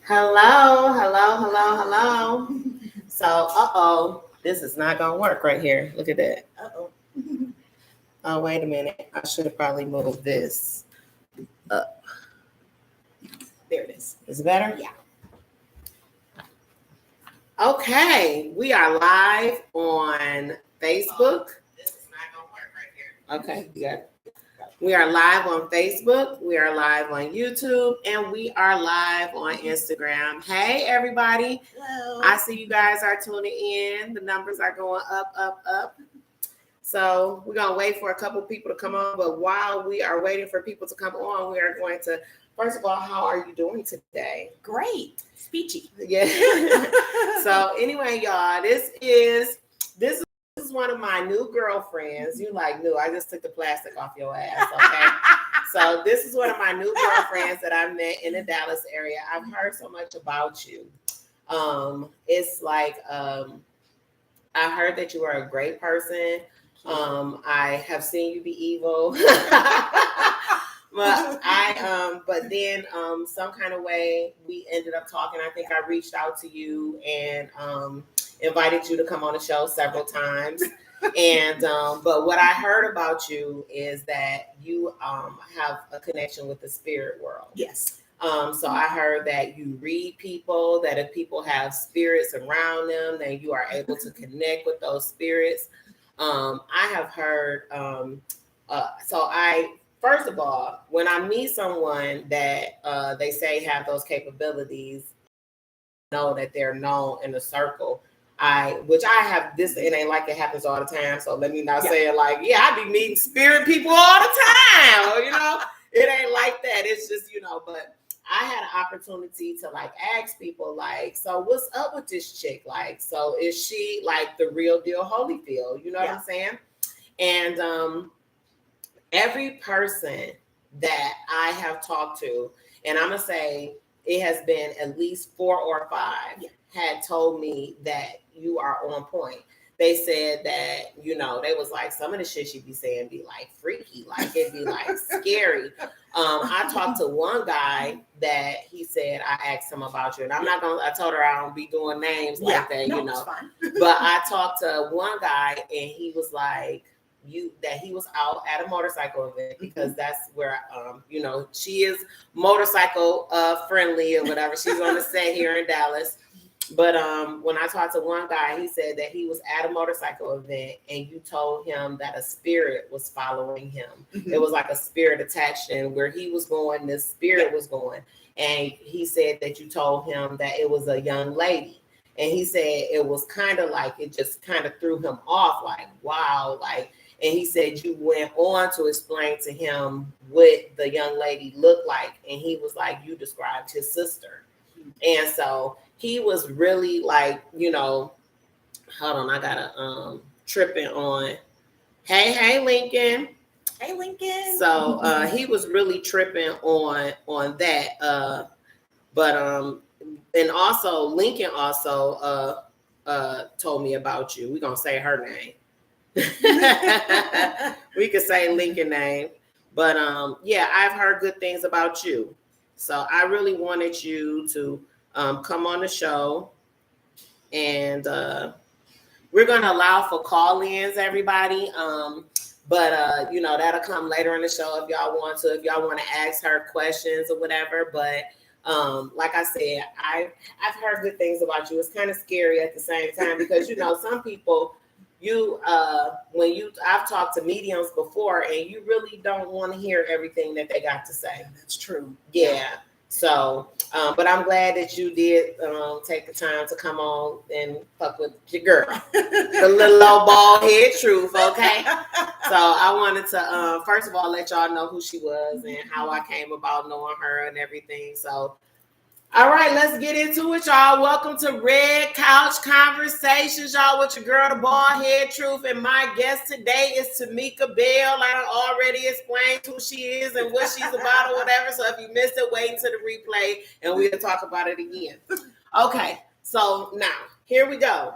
Hello, hello, hello, hello. So, this is not gonna work right here. Look at that. Oh, wait a minute. I should have probably moved this up. There it is. Is it better? Yeah. Okay, we are live on Facebook. This is not gonna work right here. Okay, good. We are live on Facebook. We are live on YouTube, and we are live on Instagram. Hey, everybody. Hello. I see you guys are tuning in. The numbers are going up, up, up. So we're going to wait for a couple people to come on. But while we are waiting for people to come on, we are going to, first of all, how are you doing today? Great. Speechy. Yeah. So anyway, y'all, this is one of my new girlfriends. You like new. I just took the plastic off your ass, okay? So this is one of my new girlfriends that I met in the Dallas area. I've heard so much about you. It's like I heard that you are a great person. I have seen you be evil. But then some kind of way we ended up talking. I think I reached out to you and invited you to come on the show several times. And but what I heard about you is that you have a connection with the spirit world. Yes. So I heard that you read people, that if people have spirits around them, then you are able to connect with those spirits. I have heard, first of all, when I meet someone that they say have those capabilities, know that they're known in the circle. Which I have this, it ain't like it happens all the time. So let me not say it like, yeah, I be meeting spirit people all the time. It ain't like that. It's just, but I had an opportunity to like ask people like, so what's up with this chick? Like, so is she like the real deal Holyfield? You know what I'm saying? And every person that I have talked to, and I'm gonna say it has been at least 4 or 5, had told me that you are on point. They said that, they was like, some of the shit she be saying be like freaky, like it'd be like scary. I talked to one guy that he said, I asked him about you, and I told her I don't be doing names like that, It's fine. But I talked to one guy and he was like, that he was out at a motorcycle event because that's where she is motorcycle friendly or whatever. She's on the set here in Dallas. But when I talked to one guy, he said that he was at a motorcycle event and you told him that a spirit was following him. Mm-hmm. It was like a spirit attached, and where he was going, this spirit was going. And he said that you told him that it was a young lady. And he said it was kind of like, it just kind of threw him off, like, wow, like. And he said you went on to explain to him what the young lady looked like. And he was like, you described his sister. And so he was really like, hold on, I gotta tripping on. Hey, Lincoln. Hey, Lincoln. So he was really tripping on that. And also Lincoln also told me about you. We're gonna say her name. We could say Lincoln name, but I've heard good things about you, so I really wanted you to come on the show, and we're going to allow for call-ins, everybody, but that'll come later in the show if y'all want to ask her questions or whatever. But like I said, I've heard good things about you. It's kind of scary at the same time because some people, I've talked to mediums before, and you really don't want to hear everything that they got to say. That's true. Yeah. So, but I'm glad that you did take the time to come on and fuck with your girl, the little old bald head truth. Okay. So I wanted to first of all let y'all know who she was and how I came about knowing her and everything. So. All right, let's get into it, y'all. Welcome to Red Couch Conversations, y'all, with your girl, the bald head truth. And my guest today is Tomika Bell. I already explained who she is and what she's about or whatever. So if you missed it, wait until the replay and we'll talk about it again. Okay, so now, here we go.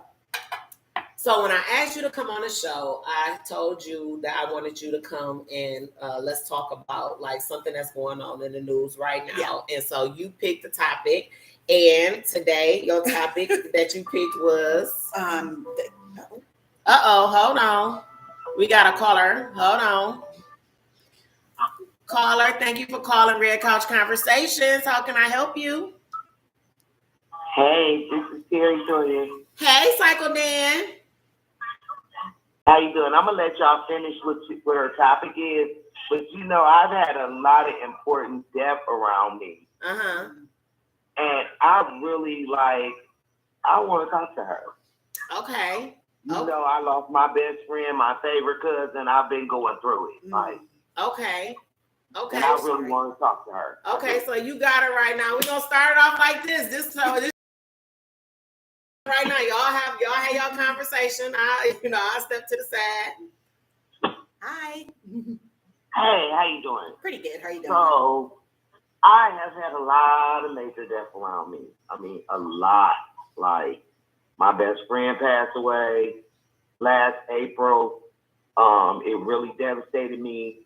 So when I asked you to come on the show, I told you that I wanted you to come and let's talk about like something that's going on in the news right now. Yeah. And so you picked the topic, and today your topic that you picked was hold on. We got a caller. Hold on. Caller, thank you for calling Red Couch Conversations. How can I help you? Hey, this is Terry Joyce. Hey, Cycle Dan. How you doing? I'm gonna let y'all finish what her topic is, but you know I've had a lot of important death around me, and I really I want to talk to her. Okay. You know, I lost my best friend, my favorite cousin. I've been going through it. Okay. And I really want to talk to her. Okay, so you got it right now. We're gonna start it off like this. This right now, y'all have y'all conversation. I step to the side. Hi. Hey, how you doing? Pretty good. How you doing? So, I have had a lot of major death around me. I mean, a lot. Like, my best friend passed away last April. It really devastated me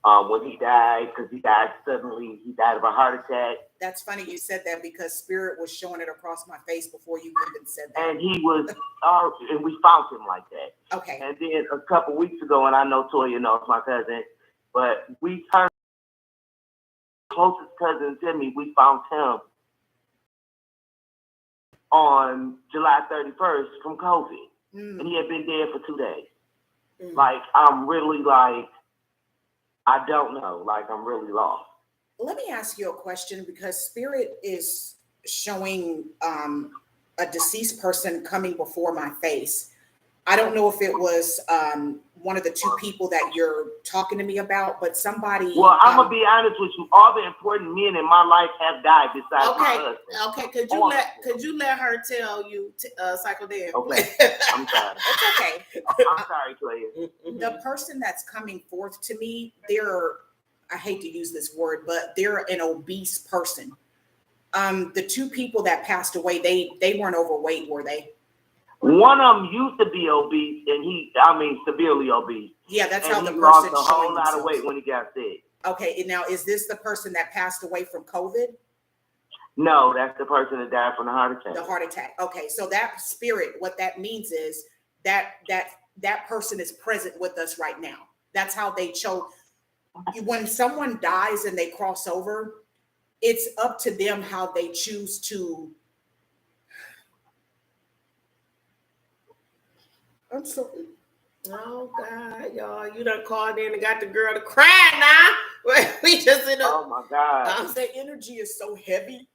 when he died, because he died suddenly. He died of a heart attack. That's funny you said that, because Spirit was showing it across my face before you even said that. And he was, and we found him like that. Okay. And then a couple weeks ago, and I know Toya knows my cousin, but we turned closest cousin to me. We found him on July 31st from COVID, and he had been dead for 2 days. Like, I'm really I don't know. Like, I'm really lost. Let me ask you a question, because Spirit is showing a deceased person coming before my face. I don't know if it was one of the two people that you're talking to me about, but somebody. Well, I'm gonna be honest with you. All the important men in my life have died besides my husband. Okay. Could you let her tell you, Cycle Dan? Okay. I'm sorry. It's okay. I'm sorry, Clay. The person that's coming forth to me, I hate to use this word, but they're an obese person. The two people that passed away, they weren't overweight, were they? One of them used to be obese, and severely obese. Yeah, that's how the person lost a whole lot of weight when he got sick. Okay, and now is this the person that passed away from COVID? No, that's the person that died from the heart attack. The heart attack. Okay, so that spirit, what that means is that person is present with us right now. That's how they chose. When someone dies and they cross over, it's up to them how they choose to. I'm sorry. Oh God, y'all! You done called in and got the girl to cry now. We just in a. Oh my God! Their energy is so heavy.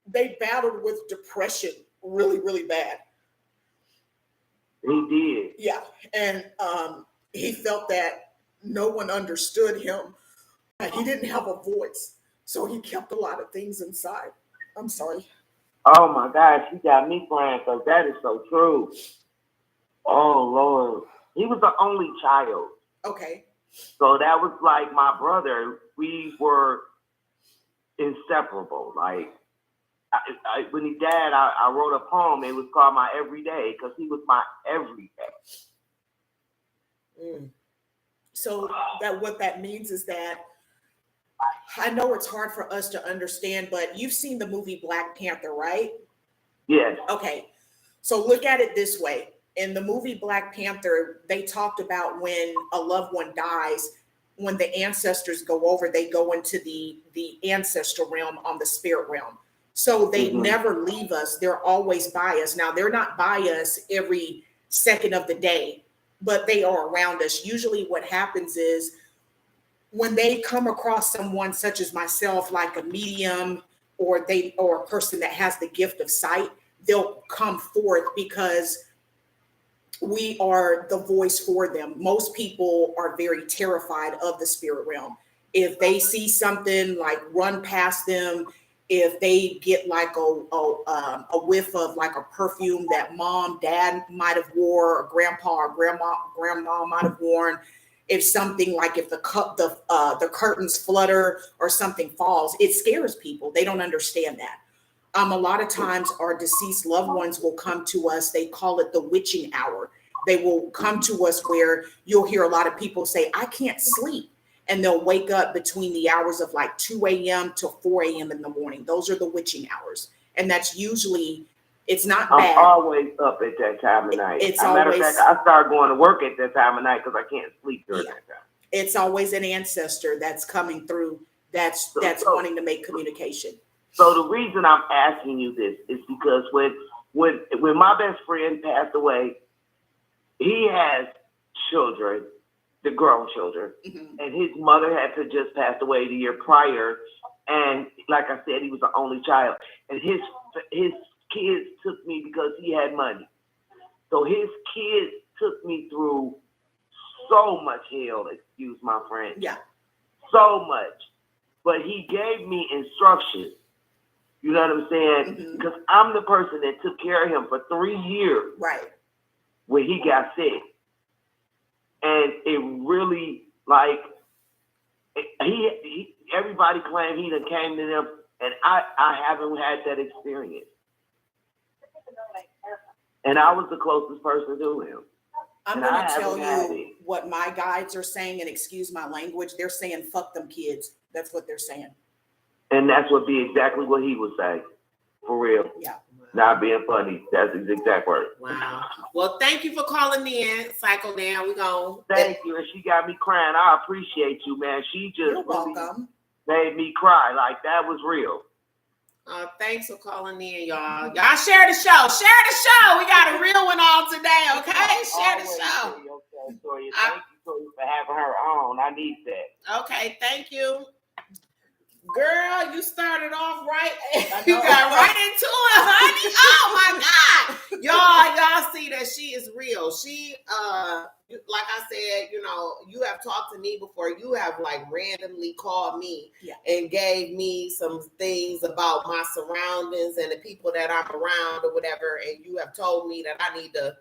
They battled with depression really, really bad. He did. Yeah, and he felt that no one understood him. He didn't have a voice, so he kept a lot of things inside. I'm sorry. Oh my gosh, you got me crying, because that is so true. Oh Lord, he was the only child. Okay. So that was like my brother. We were inseparable. Like, when he died, I wrote a poem. It was called My Everyday, because he was my everyday. So what that means is that, I know it's hard for us to understand, but you've seen the movie Black Panther, right? Yes. Okay. So look at it this way. In the movie Black Panther, they talked about when a loved one dies, when the ancestors go over, they go into the ancestral realm on the spirit realm. So they never leave us. They're always by us. Now, they're not by us every second of the day, but they are around us. Usually what happens is when they come across someone such as myself, like a medium or a person that has the gift of sight, they'll come forth because we are the voice for them. Most people are very terrified of the spirit realm. If they see something, like run past them. If they get like a whiff of like a perfume that mom, dad might have wore, or grandpa or grandma might have worn. If something like if the curtains flutter or something falls, it scares people. They don't understand that. A lot of times our deceased loved ones will come to us. They call it the witching hour. They will come to us where you'll hear a lot of people say, I can't sleep. And they'll wake up between the hours of like 2 a.m. to 4 a.m. in the morning. Those are the witching hours. And that's usually, it's not bad. I'm always up at that time of night. As a matter of fact, I start going to work at that time of night because I can't sleep during that time. It's always an ancestor that's coming through that's wanting to make communication. So the reason I'm asking you this is because when my best friend passed away, he has children, the grown children, and his mother had to just pass away the year prior. And like I said, he was the only child, and his kids took me because he had money. So his kids took me through so much hell, excuse my French. Yeah. So much. But he gave me instructions. You know what I'm saying? Because I'm the person that took care of him for 3 years. Right. When he got sick. And it really, like, he everybody claimed he done came to them, and I haven't had that experience. And I was the closest person to him. I'm going to tell you what my guides are saying, and excuse my language. They're saying, fuck them kids. That's what they're saying. And that's what be exactly what he would say. For real. Yeah. Not being funny. That's his exact word. Wow. Well, thank you for calling in, Psycho Dan. We gonna thank you. And she got me crying. I appreciate you, man. She just You're welcome. Made me cry. Like, that was real. Thanks for calling in, y'all. Y'all share the show. Share the show. We got a real one on today, okay? Share the show. Thank you for having her on. I need that. Okay, thank you. Girl, you started off right. You got right into it, honey. Oh my God. Y'all see that she is real. She like I said, you know, you have talked to me before. You have like randomly called me and gave me some things about my surroundings and the people that I'm around or whatever. And you have told me that I need to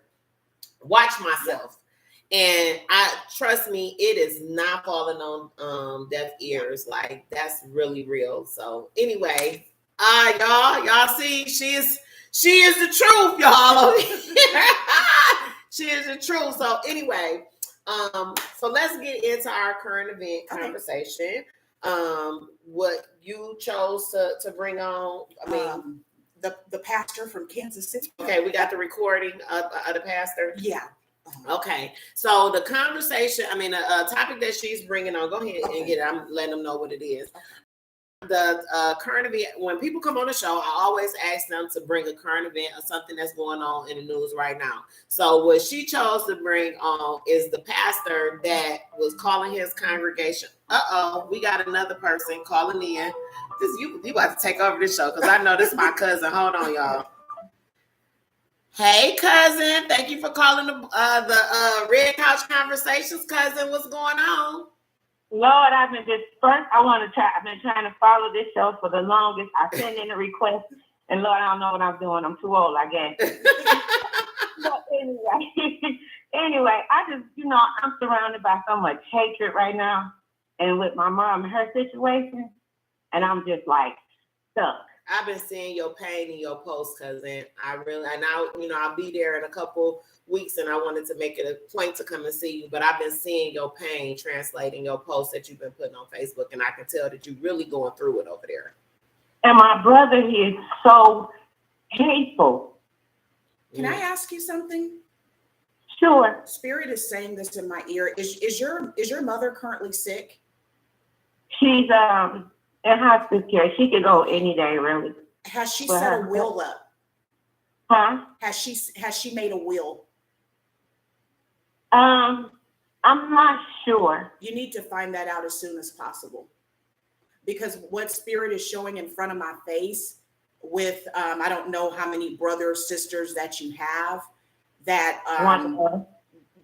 watch myself. And trust me, it is not falling on deaf ears. Like, that's really real. So anyway, y'all see, she is the truth, y'all. She is the truth. So anyway, so let's get into our current event conversation. What you chose to bring on, I mean, the pastor from Kansas City. Okay, we got the recording of the pastor. Yeah. Okay, so the conversation, I mean, a topic that she's bringing on, go ahead and get it. I'm letting them know what it is. The current event, when people come on the show, I always ask them to bring a current event or something that's going on in the news right now. So what she chose to bring on is the pastor that was calling his congregation. We got another person calling in. You about to take over this show because I know this is my cousin. Hold on, y'all. Hey, cousin. Thank you for calling the Red Couch Conversations, cousin. What's going on? Lord, I've been trying to follow this show for the longest. I send in a request, and Lord, I don't know what I'm doing. I'm too old, I guess. But anyway, I just, I'm surrounded by so much hatred right now, and with my mom and her situation, and I'm just like stuck. I've been seeing your pain in your post, cousin. I'll be there in a couple weeks, and I wanted to make it a point to come and see you. But I've been seeing your pain translating your posts that you've been putting on Facebook, and I can tell that you're really going through it over there. And my brother, he is so hateful. Can I ask you something? Sure. Spirit is saying this in my ear. Is your mother currently sick? She's in hospice care. She could go any day, really. Has she set a will up? Huh? Has she made a will? I'm not sure. You need to find that out as soon as possible. Because what Spirit is showing in front of my face with, I don't know how many brothers, sisters that you have, that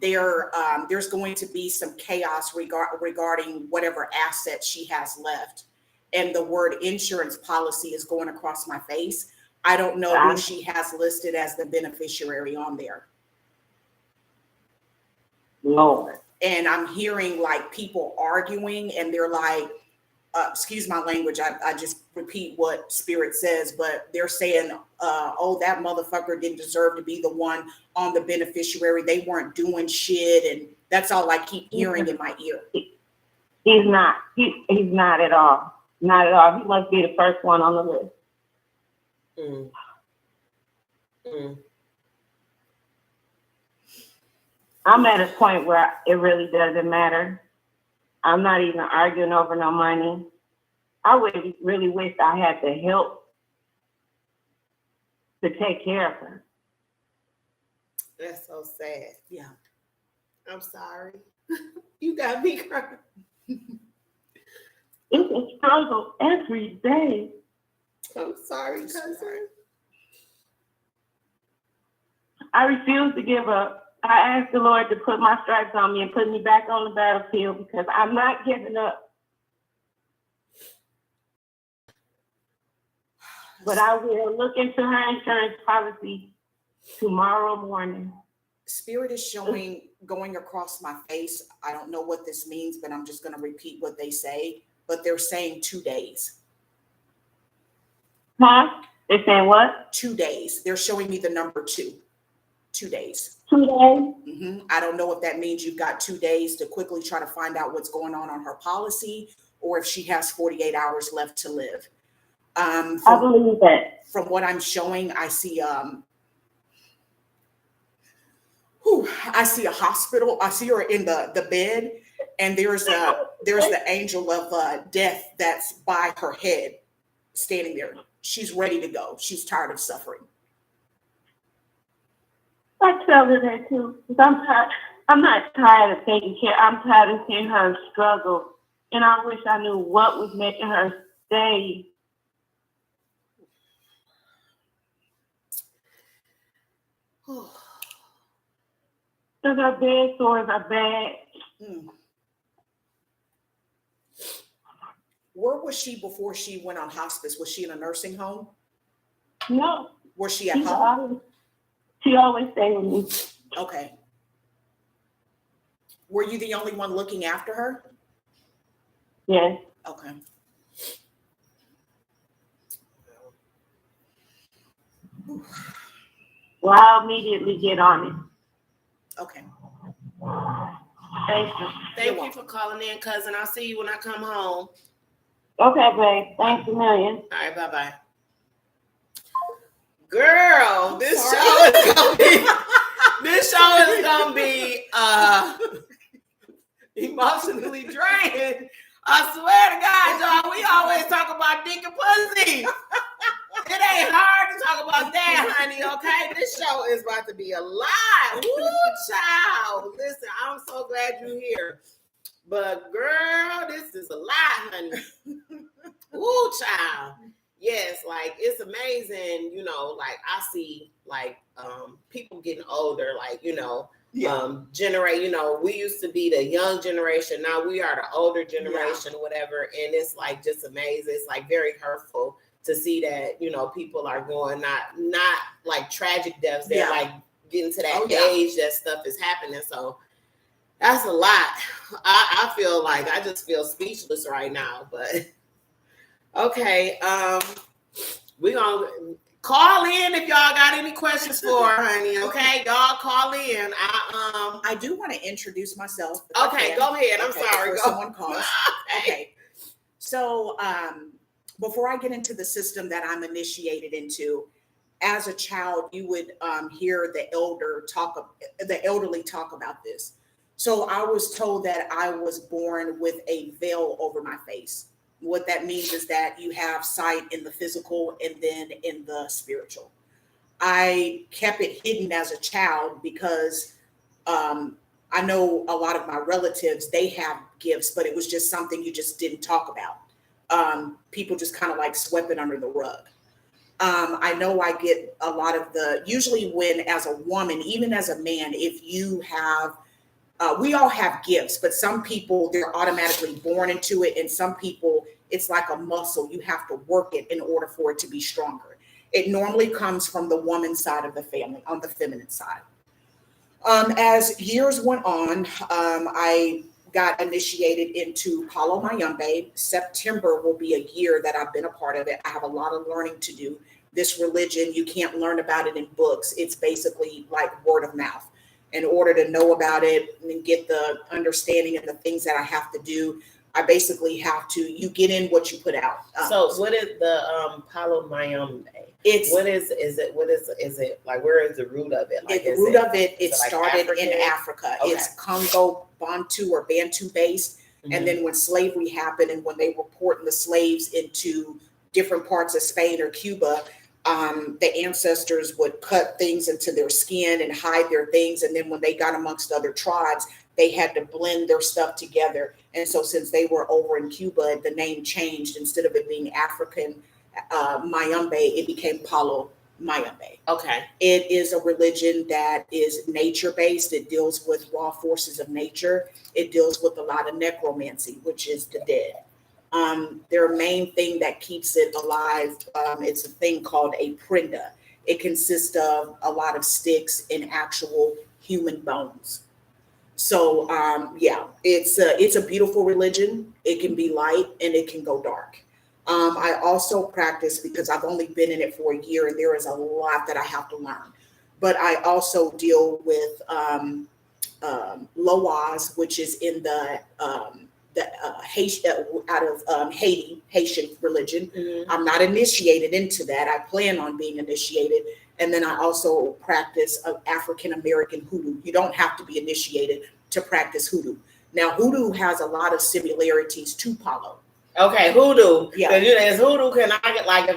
there's going to be some chaos regarding whatever assets she has left. And the word insurance policy is going across my face. I don't know who she has listed as the beneficiary on there. Lord. And I'm hearing like people arguing, and they're like, excuse my language, I just repeat what Spirit says, but they're saying, oh, that motherfucker didn't deserve to be the one on the beneficiary. They weren't doing shit. And that's all I keep hearing in my ear. He's not. He's not at all. Not at all. He must be the first one on the list. Mm. Mm. I'm at a point where it really doesn't matter. I'm not even arguing over no money. I would really wish I had the help to take care of her. That's so sad. Yeah. I'm sorry. You got me crying. It's a struggle every day. I'm sorry, cousin. I refuse to give up. I asked the Lord to put my stripes on me and put me back on the battlefield because I'm not giving up. But I will look into her insurance policy tomorrow morning. Spirit is showing going across my face. I don't know what this means, but I'm just going to repeat what they say. But they're saying 2 days. Huh? They're saying what? 2 days. They're showing me the number 2. 2 days. 2 days? Mm-hmm. I don't know if that means you've got 2 days to quickly try to find out what's going on her policy, or if she has 48 hours left to live. I believe that. From what I'm showing, I see I see a hospital. I see her in the bed, and there's the angel of death that's by her head, standing there. She's ready to go. She's tired of suffering. I tell her that too. I'm tired. I'm not tired of taking care. I'm tired of seeing her struggle, and I wish I knew what was making her stay. Because her bed sores are bad. Where was she before she went on hospice? Was she in a nursing home? No. Was she at home? She always stayed with me. Okay. Were you the only one looking after her? Yes. Okay. Well, I'll immediately get on it. Okay. Thank you. Thank you for calling in, cousin. I'll see you when I come home. Okay, babe. Thanks a million. All right, bye-bye. Girl, this show is gonna be emotionally drained. I swear to God, y'all, we always talk about dick and pussy. It ain't hard to talk about that, honey, okay? This show is about to be a lot. Woo, child. Listen, I'm so glad you're here. But, girl, this is a lot, honey. Woo, child. Yes, like, it's amazing, you know, like, I see, like, people getting older, like, you know, generate, you know, we used to be the young generation. Now we are the older generation, whatever. And it's, like, just amazing. It's, like, very hurtful to see that, you know, people are going not like tragic deaths. They're like getting to that age that stuff is happening. So that's a lot. I feel like I just feel speechless right now. But okay, we're gonna call in if y'all got any questions for her, honey. Okay, y'all call in. I do want to introduce myself. Okay, go ahead. I'm sorry. Someone calls. Okay. So before I get into the system that I'm initiated into, as a child, you would hear the elderly talk about this. So I was told that I was born with a veil over my face. What that means is that you have sight in the physical and then in the spiritual. I kept it hidden as a child because I know a lot of my relatives, they have gifts, but it was just something you just didn't talk about. People just kind of like swept it under the rug. I know I get a lot of usually when as a woman, even as a man, if you have, we all have gifts, but some people, they're automatically born into it. And some people, it's like a muscle. You have to work it in order for it to be stronger. It normally comes from the woman side of the family, on the feminine side. As years went on, I got initiated into Palo Mayombe. September will be a year that I've been a part of it. I have a lot of learning to do. This religion, you can't learn about it in books. It's basically like word of mouth. In order to know about it and get the understanding and the things that I have to do, I basically have to, you get in what you put out. So what is the Palo Mayombe? It's what is it like? Where is the root of it? Like, the root of it, it like started African? in Africa. Okay. It's Congo, Bantu or Bantu based. Mm-hmm. And then when slavery happened and when they were porting the slaves into different parts of Spain or Cuba, the ancestors would cut things into their skin and hide their things. And then when they got amongst other tribes, they had to blend their stuff together. And so since they were over in Cuba, the name changed. Instead of it being African Mayombe, it became Palo Mayombe. Okay. It is a religion that is nature-based. It deals with raw forces of nature. It deals with a lot of necromancy, which is the dead. Their main thing that keeps it alive, it's a thing called a prenda. It consists of a lot of sticks and actual human bones. So yeah, it's a beautiful religion. It can be light and it can go dark. I also practice because I've only been in it for a year and there is a lot that I have to learn. But I also deal with Loaz, which is in the Haitian, out of Haiti, Haitian religion. Mm-hmm. I'm not initiated into that. I plan on being initiated. And then I also practice African American hoodoo. You don't have to be initiated to practice hoodoo. Now, hoodoo has a lot of similarities to Palo. Okay, hoodoo. Yeah. Is hoodoo, can I get like,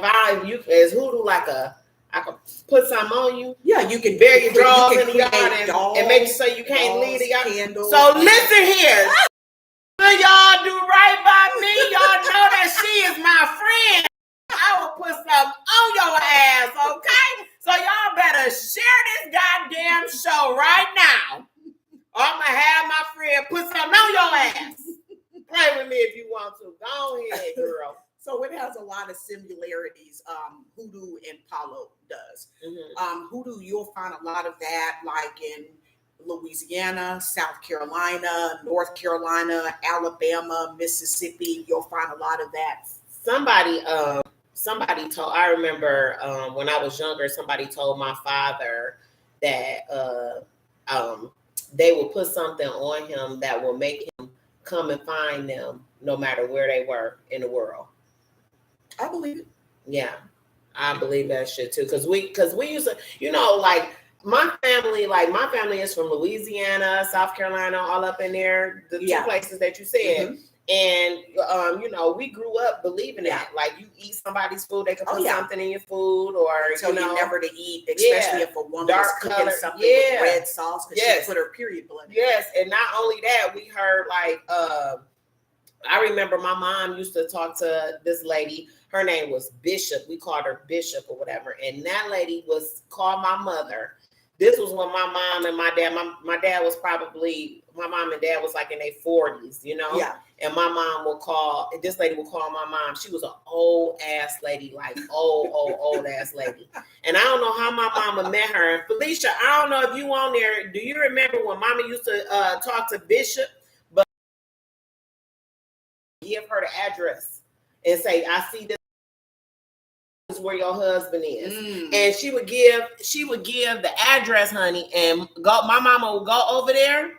is hoodoo like I could put something on you? Yeah, you can bury your drawers in the yard dolls, and make sure you can't leave the yard. Candles. So listen here. Y'all do right by me. Y'all know that she is my friend. I will put something on your ass, okay? So y'all better share this goddamn show right now. I'm gonna have my friend put something on your ass. Play with me if you want to. Go ahead, girl. So it has a lot of similarities, hoodoo and Palo does. Mm-hmm. Hoodoo, you'll find a lot of that like in Louisiana, South Carolina, North Carolina, Alabama, Mississippi. You'll find a lot of that. Somebody told, I remember when I was younger, somebody told my father that they will put something on him that will make him come and find them no matter where they were in the world. I believe it. Yeah, I believe that shit too. Because we used to, like my family is from Louisiana, South Carolina, all up in there, the two places that you said. Mm-hmm. And we grew up believing that. Like you eat somebody's food, they can put something in your food, or tell you never to eat, especially if a woman is cooking something with red sauce because she put her period blood in. Yes, and not only that, we heard I remember my mom used to talk to this lady. Her name was Bishop. We called her Bishop or whatever. And that lady was called my mother. This was when my mom and my dad, my dad was probably, my mom and dad was like in their 40s, Yeah. And my mom this lady would call my mom. She was an old ass lady, like old ass lady. And I don't know how my mama met her. And Felicia, I don't know if you on there. Do you remember when mama used to talk to Bishop? But give her the address and say, I see this is where your husband is. And she would give the address, honey, and my mama would go over there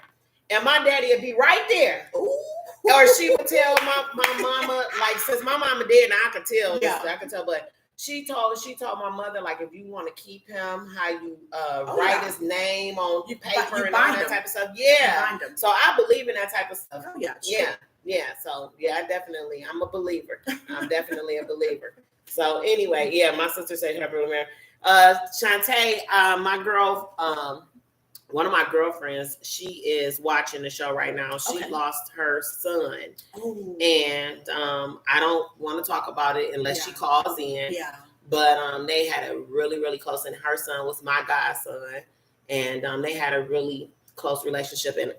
and my daddy would be right there. Ooh. Or she would tell my mama, like, since my mama dead, and I could tell, but she told my mother, like, if you want to keep him, how you write his name on paper and all that type of stuff. Yeah. So I believe in that type of stuff. Oh, yeah. Yeah. So yeah, I'm a believer. I'm definitely a believer. So anyway, my sister said her brother. Shantae, my girl, one of my girlfriends, she is watching the show right now. She lost her son. Ooh. And I don't want to talk about it unless she calls in. Yeah. But they had a really, really close, and her son was my godson. And they had a really close relationship. And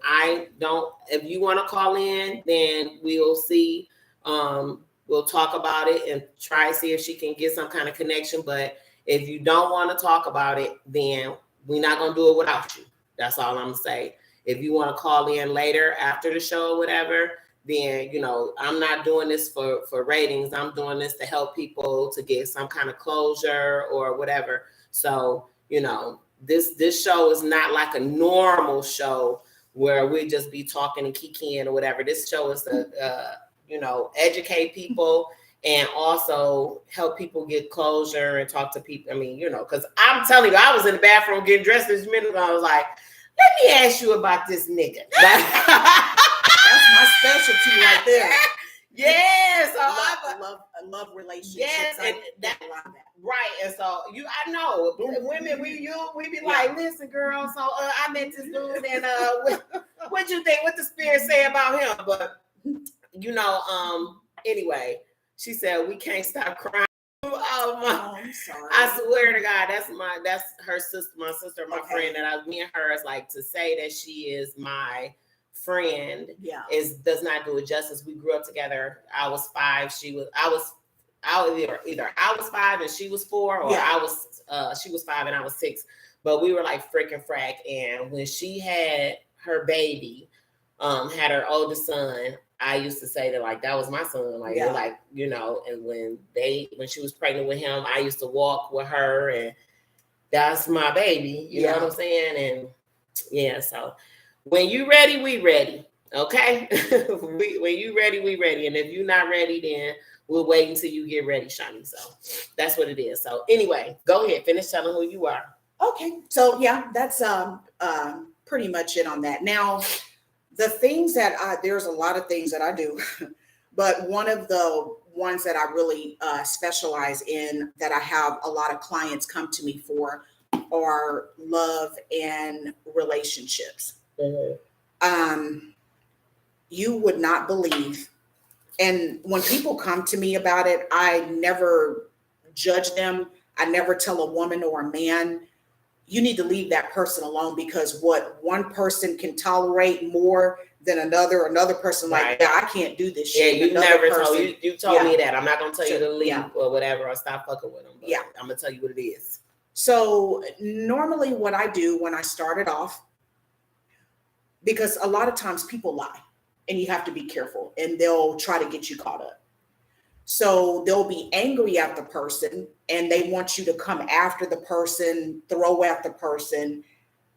if you want to call in, then we'll see. We'll talk about it and try to see if she can get some kind of connection. But if you don't want to talk about it, then we're not going to do it without you. That's all I'm going to say. If you want to call in later after the show or whatever, then, you know, I'm not doing this for ratings. I'm doing this to help people to get some kind of closure or whatever. So, you know, this show is not like a normal show where we just be talking and kikiing or whatever. This show is to, you know, educate people and also help people get closure and talk to people. I mean, you know, because I'm telling you, I was in the bathroom getting dressed this minute ago. I was like, let me ask you about this nigga. That's my specialty right there. Yeah, so I love relationships. Yes, and that, right. And so I know women, we be like, listen, girl. So I met this dude, and what you think? What the spirit say about him? But you know, anyway, she said we can't stop crying. Oh my! I'm sorry. I swear to God, that's her sister, my friend. That me and her is like, to say that she is my friend does not do it justice. We grew up together. I was 5. She was either I was 5 and she was 4, or she was 5 and I was 6. But we were like freaking frack. And when she had her baby, had her oldest son, I used to say that like that was my son. Like like, you know, and when she was pregnant with him, I used to walk with her, and that's my baby. You know what I'm saying? And so when you ready, we ready. Okay? When you ready, we ready. And if you're not ready, then we'll wait until you get ready, Shani. So that's what it is. So anyway, go ahead. Finish telling who you are. Okay. So yeah, that's pretty much it on that. Now, the things that there's a lot of things that I do, but one of the ones that I really specialize in, that I have a lot of clients come to me for, are love and relationships. Mm-hmm. You would not believe, and when people come to me about it, I never judge them. I never tell a woman or a man, you need to leave that person alone, because what one person can tolerate more than another person, like, I can't do this shit. Yeah, you never told me. You told me that. I'm not going to tell you to leave or whatever, or stop fucking with them. But I'm going to tell you what it is. So normally what I do when I started off, because a lot of times people lie and you have to be careful, and they'll try to get you caught up. So they'll be angry at the person and they want you to come after the person, throw at the person.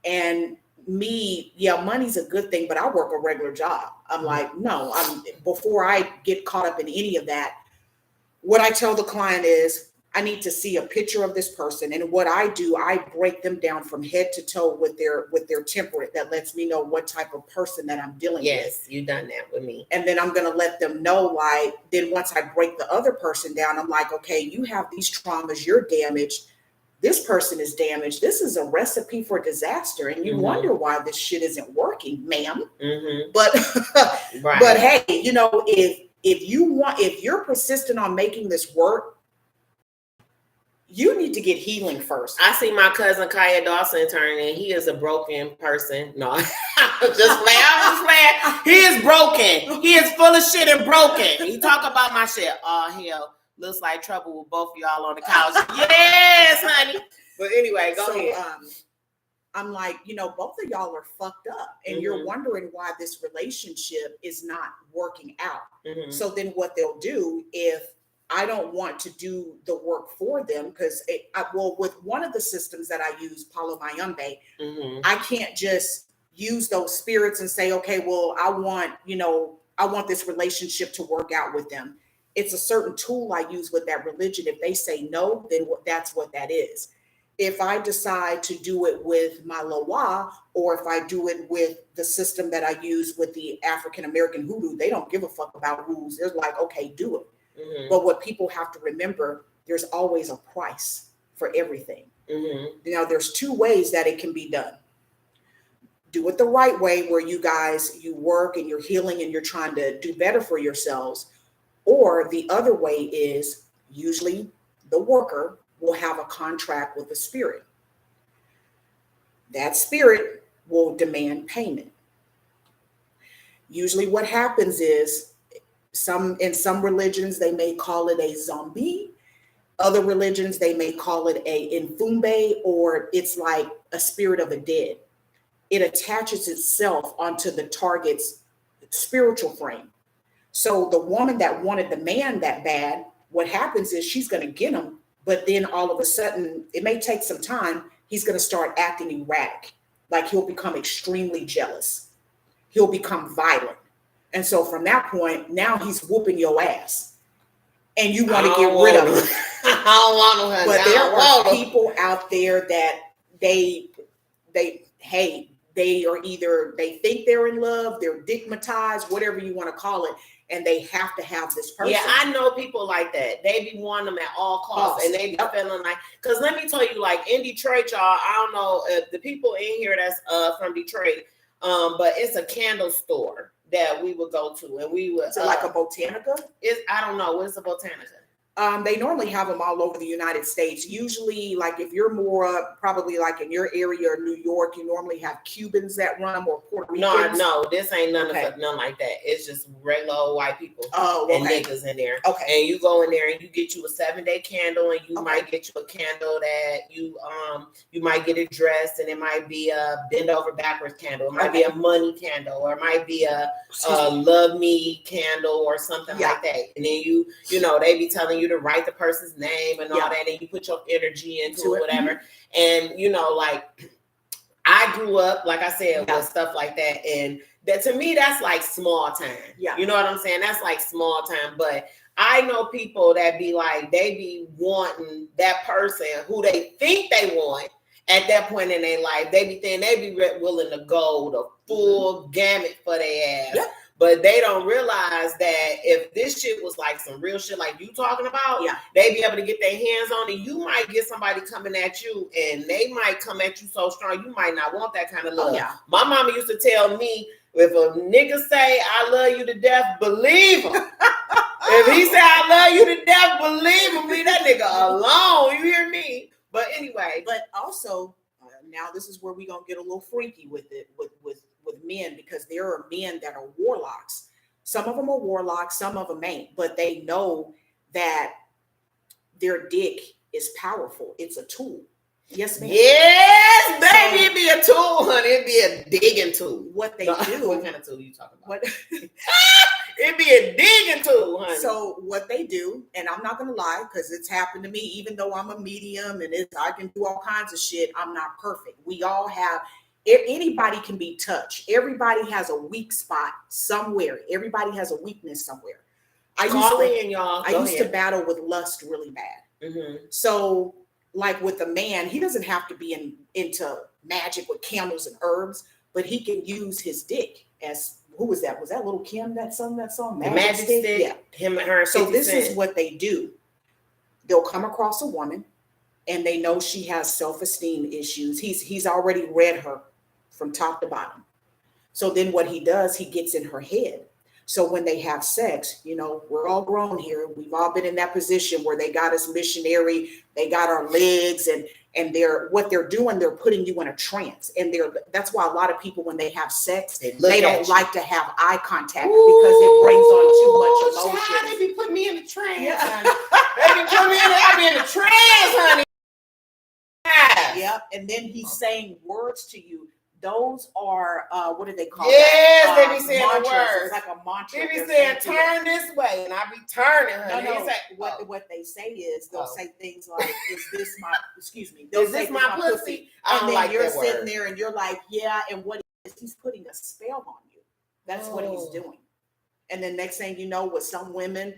And me, money's a good thing, but I work a regular job. I'm like, no, before I get caught up in any of that, what I tell the client is, I need to see a picture of this person. And what I do, I break them down from head to toe with their temperament. That lets me know what type of person that I'm dealing with. Yes, you've done that with me. And then I'm going to let them know, like, then once I break the other person down, I'm like, okay, you have these traumas, you're damaged. This person is damaged. This is a recipe for disaster. And you wonder why this shit isn't working, ma'am. Mm-hmm. But hey, you know, if you're persistent on making this work, you need to get healing first. I see my cousin Kaya Dawson turning. He is a broken person. No, I'm just playing. He is broken. He is full of shit and broken. He talk about my shit. Oh, hell. Looks like trouble with both of y'all on the couch. Yes, honey. But anyway, go ahead. I'm like, you know, both of y'all are fucked up, and you're wondering why this relationship is not working out. Mm-hmm. So then what they'll do, if I don't want to do the work for them, because with one of the systems that I use, Palo Mayombe, I can't just use those spirits and say, okay, well, I want this relationship to work out with them. It's a certain tool I use with that religion. If they say no, then that's what that is. If I decide to do it with my Loa, or if I do it with the system that I use with the African American hoodoo, they don't give a fuck about rules. They're like, okay, do it. Mm-hmm. But what people have to remember, there's always a price for everything. Mm-hmm. Now, there's 2 ways that it can be done. Do it the right way, where you work and you're healing and you're trying to do better for yourselves. Or the other way is, usually the worker will have a contract with the spirit. That spirit will demand payment. Usually what happens is, in some religions, they may call it a zombie. Other religions, they may call it a infumbe, or it's like a spirit of a dead. it attaches itself onto the target's spiritual frame. So the woman that wanted the man that bad, what happens is she's going to get him, but then all of a sudden, it may take some time, he's going to start acting erratic. Like he'll become extremely jealous. He'll become violent. And so from that point, now he's whooping your ass. And you want to get rid of him. I don't want him. But there are people out there that they are either, they think they're in love, they're digmatized, whatever you want to call it, and they have to have this person. Yeah, I know people like that. They be wanting them at all costs, and they be feeling like, because let me tell you, like in Detroit, y'all, I don't know if the people in here that's from Detroit, but it's a candle store that we would go to, and we would. So like a Botanica? I don't know. What is a Botanica? They normally have them all over the United States. Usually, like if you're more probably like in your area or New York, you normally have Cubans that run them or Puerto Ricans. No, this ain't none like that. It's just regular old white people and niggas in there. Okay. And you go in there and you get you a 7-day candle, and you might get you a candle that you might get it dressed, and it might be a bend over backwards candle. It might be a money candle, or it might be a love me candle or something like that. And then you know, they be telling you to write the person's name and all that, and you put your energy into it, whatever. And you know, like I grew up, like I said, with stuff like that, and that to me, that's like small time. Yeah, you know what I'm saying? That's like small time. But I know people that be like, they be wanting that person who they think they want at that point in their life. They be thinking they be willing to go the full gamut for their ass. Yep. But they don't realize that if this shit was like some real shit like you talking about, they be able to get their hands on it. You might get somebody coming at you, and they might come at you so strong, you might not want that kind of love. My mama used to tell me, if a nigga say, I love you to death, believe him. If he say, I love you to death, believe him. Leave that nigga alone. You hear me? But anyway. But also, now this is where we're going to get a little freaky with it, with men, because there are men that are warlocks. Some of them are warlocks, some of them ain't, but they know that their dick is powerful. It's a tool. Yes, ma'am. Yes, baby, it'd be a tool, honey. It'd be a digging tool. What they do. What kind of tool you talking about? It'd be a digging tool, honey. So what they do, and I'm not gonna lie, because it's happened to me, even though I'm a medium and I can do all kinds of shit, I'm not perfect. We all have, anybody can be touched. Everybody has a weak spot somewhere. Everybody has a weakness somewhere. I used to battle with lust really bad. Mm-hmm. So like with a man, he doesn't have to be into magic with candles and herbs, but he can use his dick as, who was that? Was that Little Kim that sung that song? Magic Stick? Yeah. Him and her. So this is what they do. They'll come across a woman and they know she has self-esteem issues. He's already read her from top to bottom. So then what he does, he gets in her head. So when they have sex, you know, we're all grown here. We've all been in that position where they got us missionary, they got our legs, and what they're doing, they're putting you in a trance. And that's why a lot of people, when they have sex, they don't like to have eye contact because it brings on too much emotion. Child, they be putting me in a trance, honey. They be putting me in a trance, honey. Yep. And then he's saying words to you. Those are what do they call? Yes, they be saying mantras. the words. It's like a mantra. They be saying, "Turn this way," and I be turning. Honey. No. Like, what they say is they'll say things like, "Is this my? Excuse me. Is this my pussy?" And then you're sitting there and you're like, "Yeah." And what he's putting a spell on you. That's what he's doing. And then next thing you know, with some women,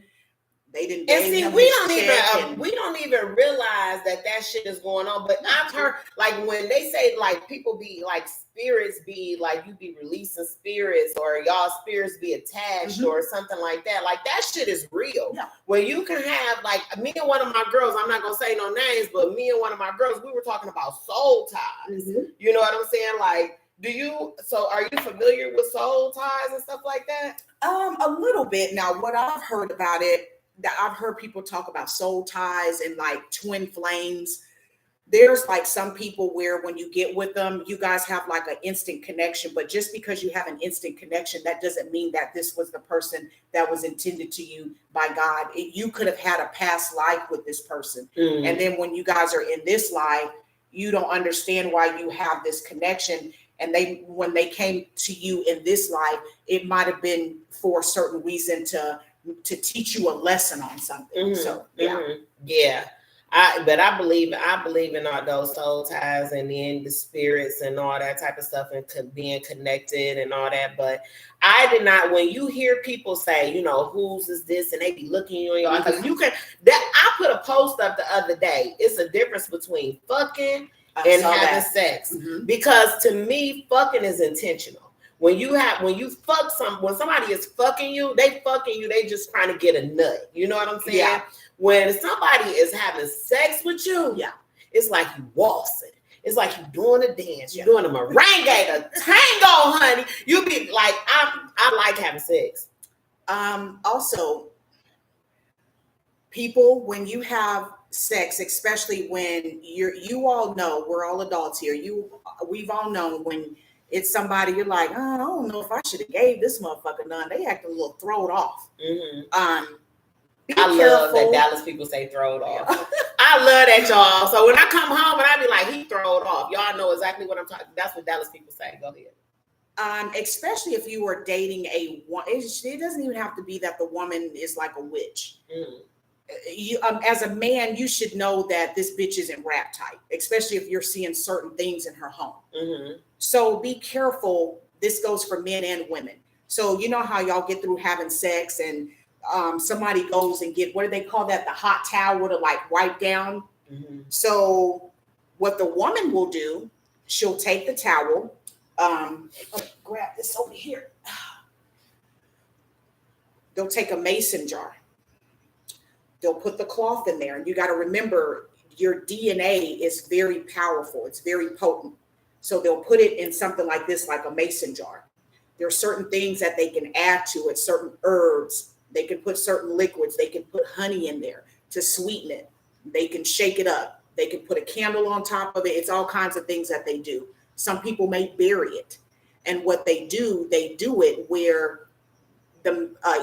they didn't. And see, we don't even realize that shit is going on. But I've heard, like, when they say, like, people be like, spirits be like, you be releasing spirits, or y'all spirits be attached, or something like that. Like, that shit is real. Yeah. When you can have, like, me and one of my girls, I'm not gonna say no names, but me and one of my girls, we were talking about soul ties. You know what I'm saying? Like, are you familiar with soul ties and stuff like that? A little bit. Now, what I've heard about it, that I've heard people talk about soul ties and like twin flames. There's like some people where when you get with them, you guys have like an instant connection, but just because you have an instant connection, that doesn't mean that this was the person that was intended to you by God. You could have had a past life with this person. And then when you guys are in this life, you don't understand why you have this connection. and when they came to you in this life, it might have been for a certain reason to teach you a lesson on something. So yeah. I believe in all those soul ties and then the spirits and all that type of stuff and being connected and all that. But I did not. When you hear people say, you know, whose is this, and they be looking you in your eye, because you can. That I put a post up the other day. It's a difference between fucking and having sex, because to me, fucking is intentional. When somebody is fucking you, they just trying to get a nut. You know what I'm saying? Yeah. When somebody is having sex with you, it's like you waltzing. It's like you doing a dance. You're doing a merengue, a tango, honey. You be like, I like having sex. Also, people, when you have sex, especially when you all know, we're all adults here. We've all known when it's somebody you're like, oh, I don't know if I should have gave this motherfucker none. They act a little thrown off. I love that Dallas people say throw it off. I love that, y'all. So when I come home and I be like, he throw it off. Y'all know exactly what I'm talking. That's what Dallas people say. Go ahead. Especially if you were dating it doesn't even have to be that the woman is like a witch. You, as a man, you should know that this bitch isn't rat tight, especially if you're seeing certain things in her home. So be careful. This goes for men and women. So you know how y'all get through having sex and somebody goes and get, what do they call that? The hot towel to like wipe down. So what the woman will do, she'll take the towel. Grab this over here. They'll take a mason jar. They'll put the cloth in there. And you got to remember, your DNA is very powerful. It's very potent. So they'll put it in something like this, like a mason jar. There are certain things that they can add to it, certain herbs. They can put certain liquids. They can put honey in there to sweeten it. They can shake it up. They can put a candle on top of it. It's all kinds of things that they do. Some people may bury it. And what they do it where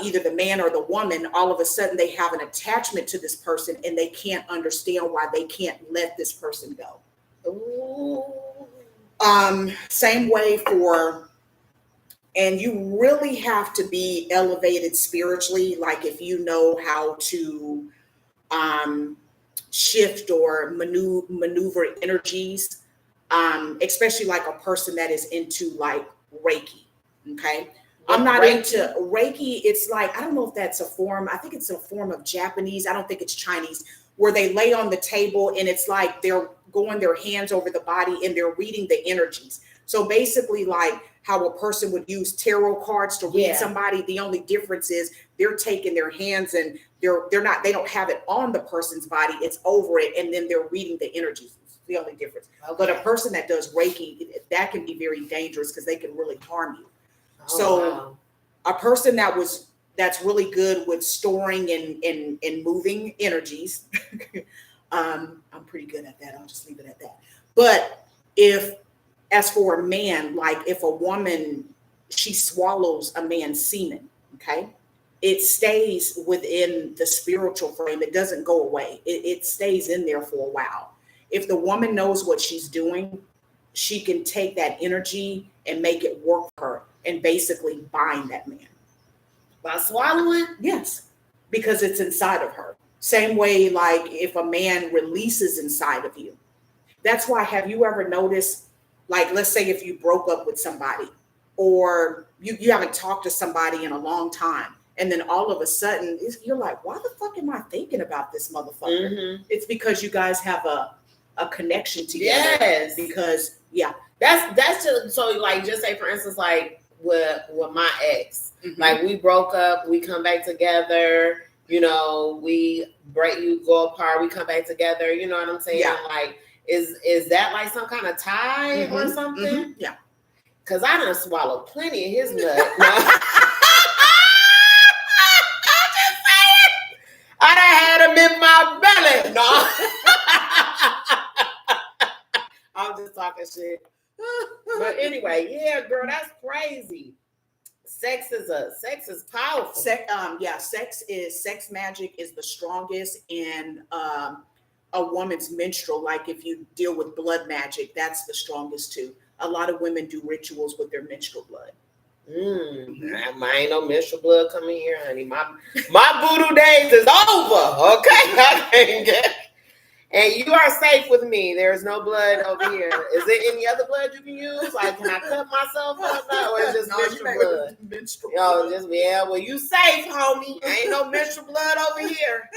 either the man or the woman, all of a sudden they have an attachment to this person and they can't understand why they can't let this person go. Same way and you really have to be elevated spiritually. Like if you know how to shift or maneuver energies, especially like a person that is into like Reiki. Okay. I'm not into Reiki. It's like, I don't know if that's a form. I think it's a form of Japanese. I don't think it's Chinese, where they lay on the table and it's like they're going their hands over the body and they're reading the energies. So basically like how a person would use tarot cards to read somebody. The only difference is they're taking their hands and they don't have it on the person's body. It's over it. And then they're reading the energies. It's the only difference. Okay. But a person that does Reiki, that can be very dangerous because they can really harm you. A person that's really good with storing and moving energies. I'm pretty good at that. I'll just leave it at that. But as for a man, like if a woman, she swallows a man's semen, okay, it stays within the spiritual frame. It doesn't go away. It stays in there for a while. If the woman knows what she's doing, she can take that energy and make it work for her and basically bind that man. By swallowing? Yes, because it's inside of her. Same way, like if a man releases inside of you. That's why, have you ever noticed, like, let's say if you broke up with somebody or you haven't talked to somebody in a long time, and then all of a sudden you're like, why the fuck am I thinking about this motherfucker? It's because you guys have a connection together. Yes. Because, that's just, so like, just say for instance, like with my ex, like we broke up, we come back together, you know, you go apart, we come back together, you know what I'm saying? Yeah. Like, is that like some kind of tie or something? Yeah. Cause I done swallowed plenty of his nut. I done had him in my belly. No. I'm just talking shit. But anyway, yeah, girl, that's crazy. Sex is powerful. Sex magic is the strongest in a woman's menstrual. Like if you deal with blood magic, that's the strongest too. a lot of women do rituals with their menstrual blood. I ain't no menstrual blood coming here, honey. My voodoo days is over. Okay, I can't get. And you are safe with me. There's no blood over here. Is there any other blood you can use? Like, can I cut myself up now, or is just menstrual blood? Menstrual Yo, just well, you safe, homie. Ain't no menstrual blood over here.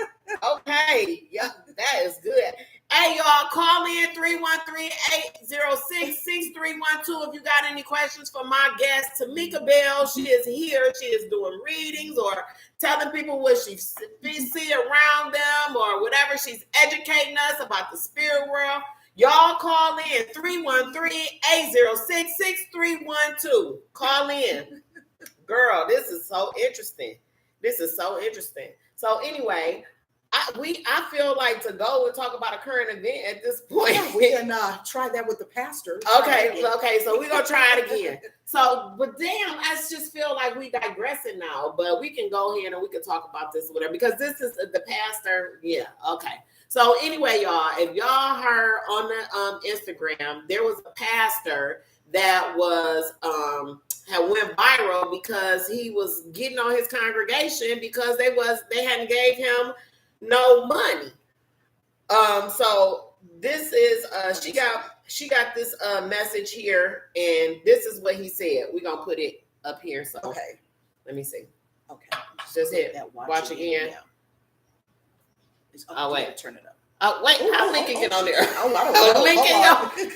Okay, yeah, that is good. Hey, y'all, call in 313-806-6312 if you got any questions for my guest, Tomika Bell. She is here. She is doing readings or telling people what she see around them or whatever. She's educating us about the spirit world. Y'all call in 313-806-6312. Call in. Girl, this is so interesting. So anyway, I feel like to go and talk about a current event at this point. Yeah, we can try that with the pastor. Okay, so we're gonna try it again. So, but damn, I just feel like we digressing now. But we can go ahead and we can talk about this or whatever, because this is the pastor. Yeah, okay. So anyway, y'all, if y'all heard on the Instagram, there was a pastor that was had went viral because he was getting on his congregation because they hadn't gave him no money. So this is she got this message here, and this is what he said. We're gonna put it up here. So okay, let me see. Okay, just hit that. Watch again. Oh wait, turn it up. Oh wait, how Lincoln get on there? Oh, I don't know. Lincoln,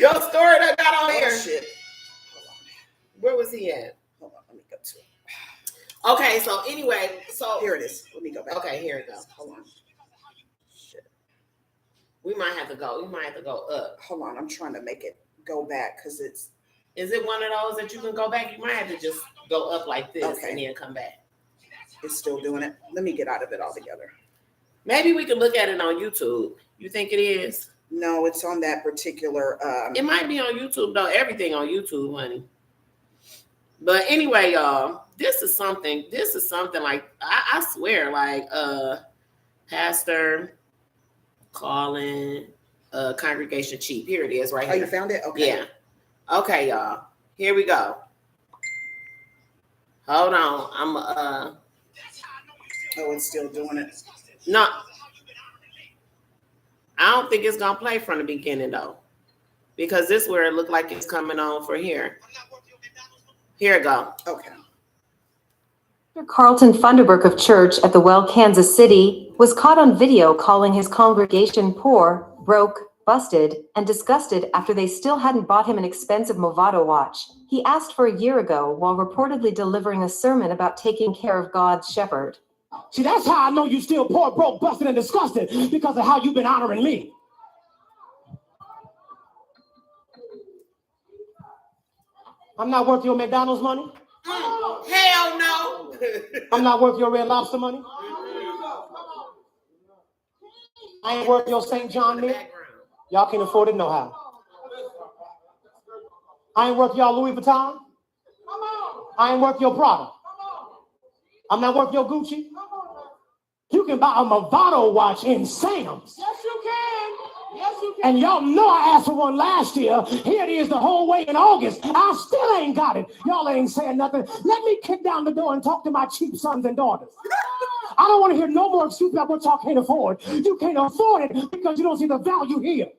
your story that got on here. Shit. Where was he at? Hold on, let me go to it. Okay, so anyway, so here it is. Let me go back. Okay, here it goes. Hold on. Shit. We might have to go. We might have to go up. Hold on, I'm trying to make it go back because it's. Is it one of those that you can go back? You might have to just go up like this and then come back. It's still doing it. Let me get out of it altogether. Maybe we can look at it on YouTube. You think it is? No, it's on that particular. It might be on YouTube though. Everything on YouTube, honey. But anyway, y'all, this is something like I swear, like pastor calling congregation cheap. Here it is, right here. Oh, you found it? Okay. Yeah. Okay, y'all. Here we go. Hold on. I'm Oh, it's still doing it. No. I don't think it's gonna play from the beginning though, because this is where it looked like it's coming on for here. Here it go. Okay. Carlton Funderburk of Church at the Well, Kansas City, was caught on video calling his congregation poor, broke, busted, and disgusted after they still hadn't bought him an expensive Movado watch he asked for a year ago while reportedly delivering a sermon about taking care of God's shepherd. See, that's how I know you still poor, broke, busted, and disgusted, because of how you've been honoring me. I'm not worth your McDonald's money. Hell no. I'm not worth your Red Lobster money. I ain't worth your St. John meal. Y'all can't afford it no how. I ain't worth y'all Louis Vuitton. I ain't worth your Prada. I'm not worth your Gucci. You can buy a Movado watch in Sam's. Yes, you can. Yes, you can. And y'all know I asked for one last year. Here it is the whole way in August. I still ain't got it. Y'all ain't saying nothing. Let me kick down the door and talk to my cheap sons and daughters. I don't want to hear no more excuses about what y'all can't afford. You can't afford it because you don't see the value here.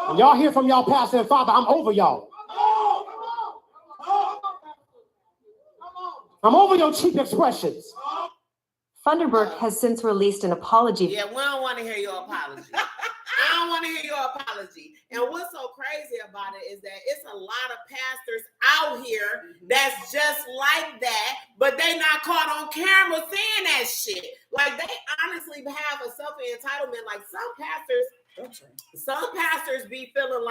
And y'all hear from y'all pastor and father, I'm over y'all. I'm over your cheap expressions. Funderburk has since released an apology. Yeah, we don't want to hear your apology. I don't want to hear your apology. And what's so crazy about it is that it's a lot of pastors out here that's just like that, but they not caught on camera saying that shit. Like, they honestly have a self-entitlement. Like, some pastors be feeling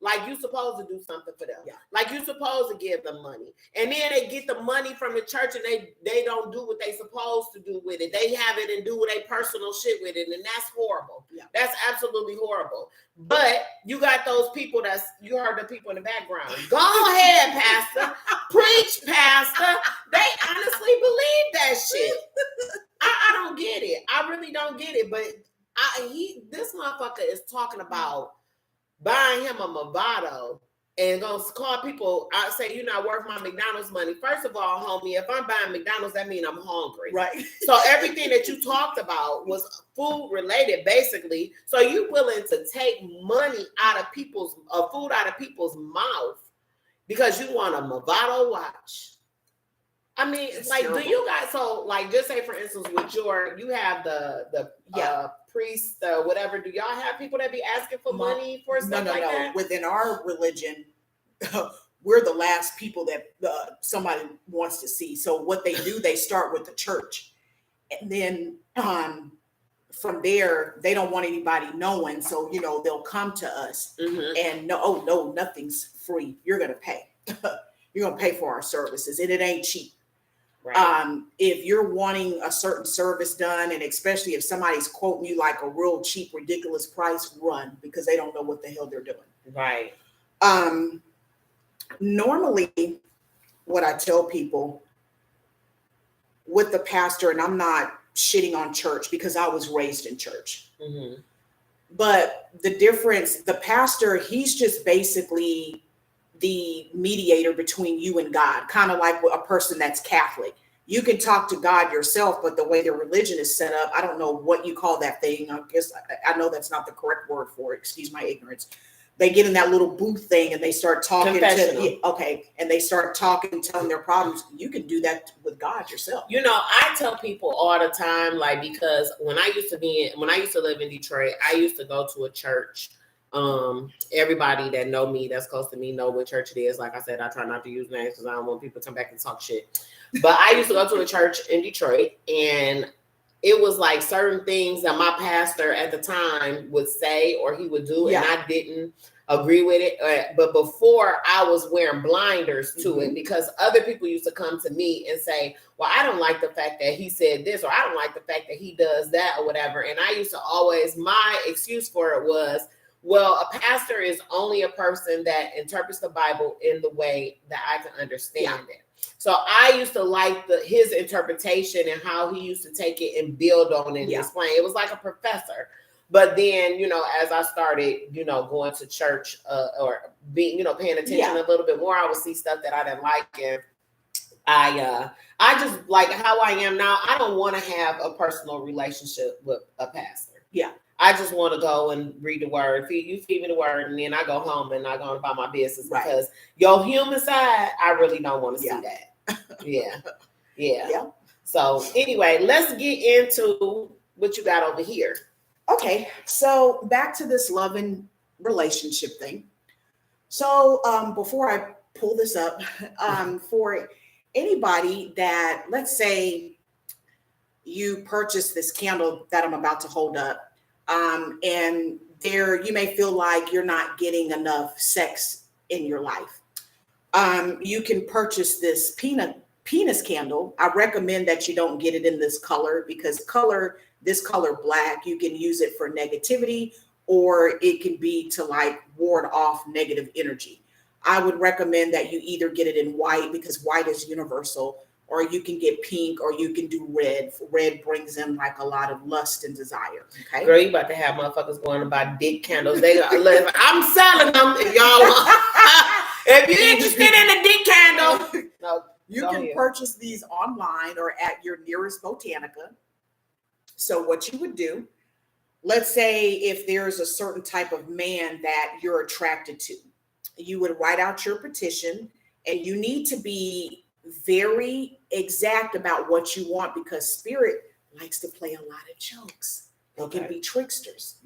like you supposed to do something for them. Yeah. Like you supposed to give them money. And then they get the money from the church and they don't do what they supposed to do with it. They have it and do their personal shit with it. And that's horrible. Yeah. That's absolutely horrible. But you got those people you heard the people in the background. Go ahead, pastor. Preach, pastor. They honestly believe that shit. I don't get it. I really don't get it. But This motherfucker is talking about buying him a Movado and gonna call people. I say you're not worth my McDonald's money. First of all, homie, if I'm buying McDonald's, that means I'm hungry. Right. So everything that you talked about was food related, basically. So you willing to take money out of people's food out of people's mouth because you want a Movado watch. I mean, it's like, terrible. Do you guys, so like, just say for instance, with you have the priest, whatever. Do y'all have people that be asking for money for stuff like that? Within our religion, we're the last people that somebody wants to see. So what they do, they start with the church, and then from there, they don't want anybody knowing. So they'll come to us and no, nothing's free. You're gonna pay. You're gonna pay for our services, and it ain't cheap. Right. If you're wanting a certain service done, and especially if somebody's quoting you like a real cheap, ridiculous price, run, because they don't know what the hell they're doing. Right. Normally, what I tell people with the pastor, and I'm not shitting on church because I was raised in church, but the difference, the pastor, he's just basically the mediator between you and God, kind of like a person that's Catholic. You can talk to God yourself, but the way their religion is set up, I don't know what you call that thing. I guess I know that's not the correct word for it. Excuse my ignorance. They get in that little booth thing and they start talking and they start talking, telling their problems. You can do that with God yourself. I tell people all the time, like, because when I used to live in Detroit, I used to go to a church. Everybody that know me, that's close to me, know what church it is. Like I said, I try not to use names because I don't want people to come back and talk shit. But I used to go to a church in Detroit, and it was like certain things that my pastor at the time would say or he would do, and I didn't agree with it. But before, I was wearing blinders to it because other people used to come to me and say, well, I don't like the fact that he said this, or I don't like the fact that he does that, or whatever. And I used to always, my excuse for it was, well, a pastor is only a person that interprets the Bible in the way that I can understand it. So I used to like his interpretation and how he used to take it and build on it and explain. It was like a professor. But then, as I started, going to church or being, paying attention a little bit more, I would see stuff that I didn't like. And I just like how I am now. I don't want to have a personal relationship with a pastor. Yeah. I just want to go and read the word. Feed me the word, and then I go home and I go about my business because your human side, I really don't want to see that. Yeah. So anyway, let's get into what you got over here. Okay, so back to this love and relationship thing. So before I pull this up, for anybody that, let's say you purchase this candle that I'm about to hold up, and there you may feel like you're not getting enough sex in your life. You can purchase this penis candle. I recommend that you don't get it in this color because this color black, you can use it for negativity, or it can be to like ward off negative energy. I would recommend that you either get it in white because white is universal, or you can get pink, or you can do red. Red brings in like a lot of lust and desire. Okay. Girl, you about to have motherfuckers going to buy dick candles. I'm selling them if y'all want. If you're interested in a dick candle. You can purchase these online or at your nearest botanica. So what you would do, let's say if there's a certain type of man that you're attracted to, you would write out your petition, and you need to be very exact about what you want because spirit likes to play a lot of jokes. They can be tricksters.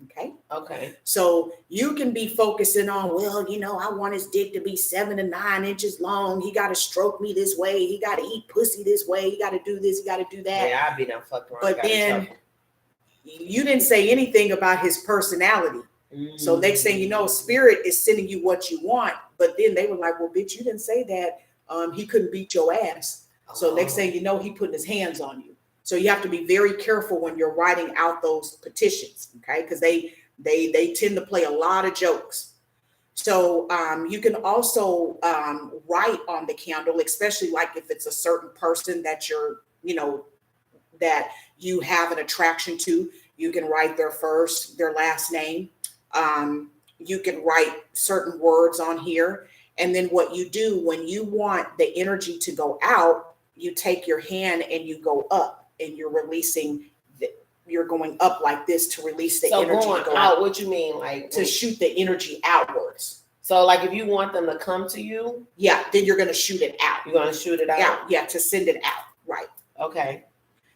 Okay. So you can be focusing on, well, I want his dick to be 7 to 9 inches long. He got to stroke me this way. He got to eat pussy this way. He got to do this. He got to do that. Yeah, I'd be done fucked around. But then you didn't say anything about his personality. So next thing you know, spirit is sending you what you want. But then they were like, well, bitch, you didn't say that. He couldn't beat your ass. So next thing you know, he putting his hands on you. So you have to be very careful when you're writing out those petitions, okay? Because they tend to play a lot of jokes. So you can also write on the candle, especially like if it's a certain person that that you have an attraction to. You can write their first, their last name. You can write certain words on here. And then what you do when you want the energy to go out, you take your hand and you go up, and you're releasing, you're going up like this to release the energy. So going out, what you mean? Like to shoot the energy outwards. So like if you want them to come to you? Yeah, then you're going to shoot it out. You're going to shoot it out? Yeah, to send it out. Right. Okay.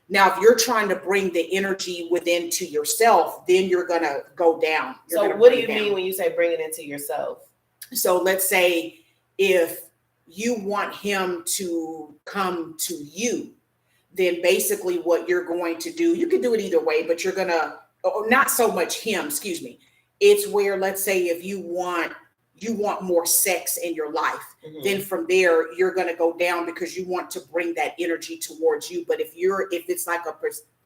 Now, if you're trying to bring the energy within to yourself, then you're going to go down. So what do you mean when you say bring it into yourself? So let's say if you want him to come to you, then basically what you're going to do, you can do it either way, but you're going to, not so much him, excuse me. It's where, let's say if you want more sex in your life, then from there you're going to go down because you want to bring that energy towards you. But if it's like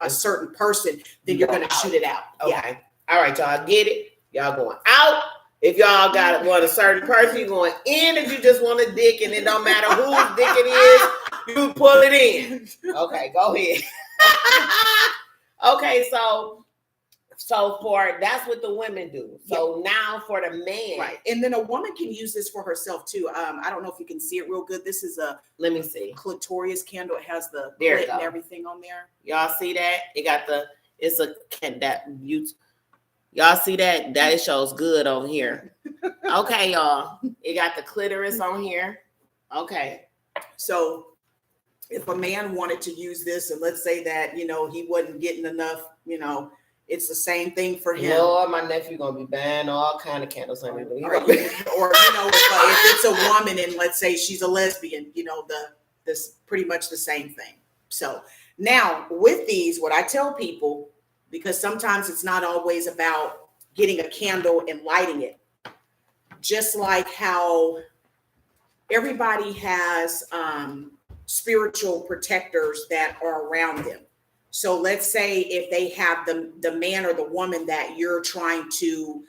a certain person, then you're going to shoot it out. Okay. Yeah. All right, y'all get it. Y'all going out. If y'all want a certain person, you're going in. If you just want a dick and it don't matter whose dick it is, you pull it in. Okay, go ahead. Okay, so for that's what the women do. So now for the man, right? And then a woman can use this for herself too. I don't know if you can see it real good. This is a, let me see, clitorius candle. It has the clit and everything on there. Y'all see that? It got y'all see that? That it shows good on here. Okay, y'all. It got the clitoris on here. Okay. So if a man wanted to use this, and let's say that, he wasn't getting enough, it's the same thing for him. Lord, my nephew gonna be buying all kind of candles. Or if it's a woman and let's say she's a lesbian, this pretty much the same thing. So now with these, what I tell people, because sometimes it's not always about getting a candle and lighting it, just like how everybody has spiritual protectors that are around them. So let's say if they have the man or the woman that you're trying to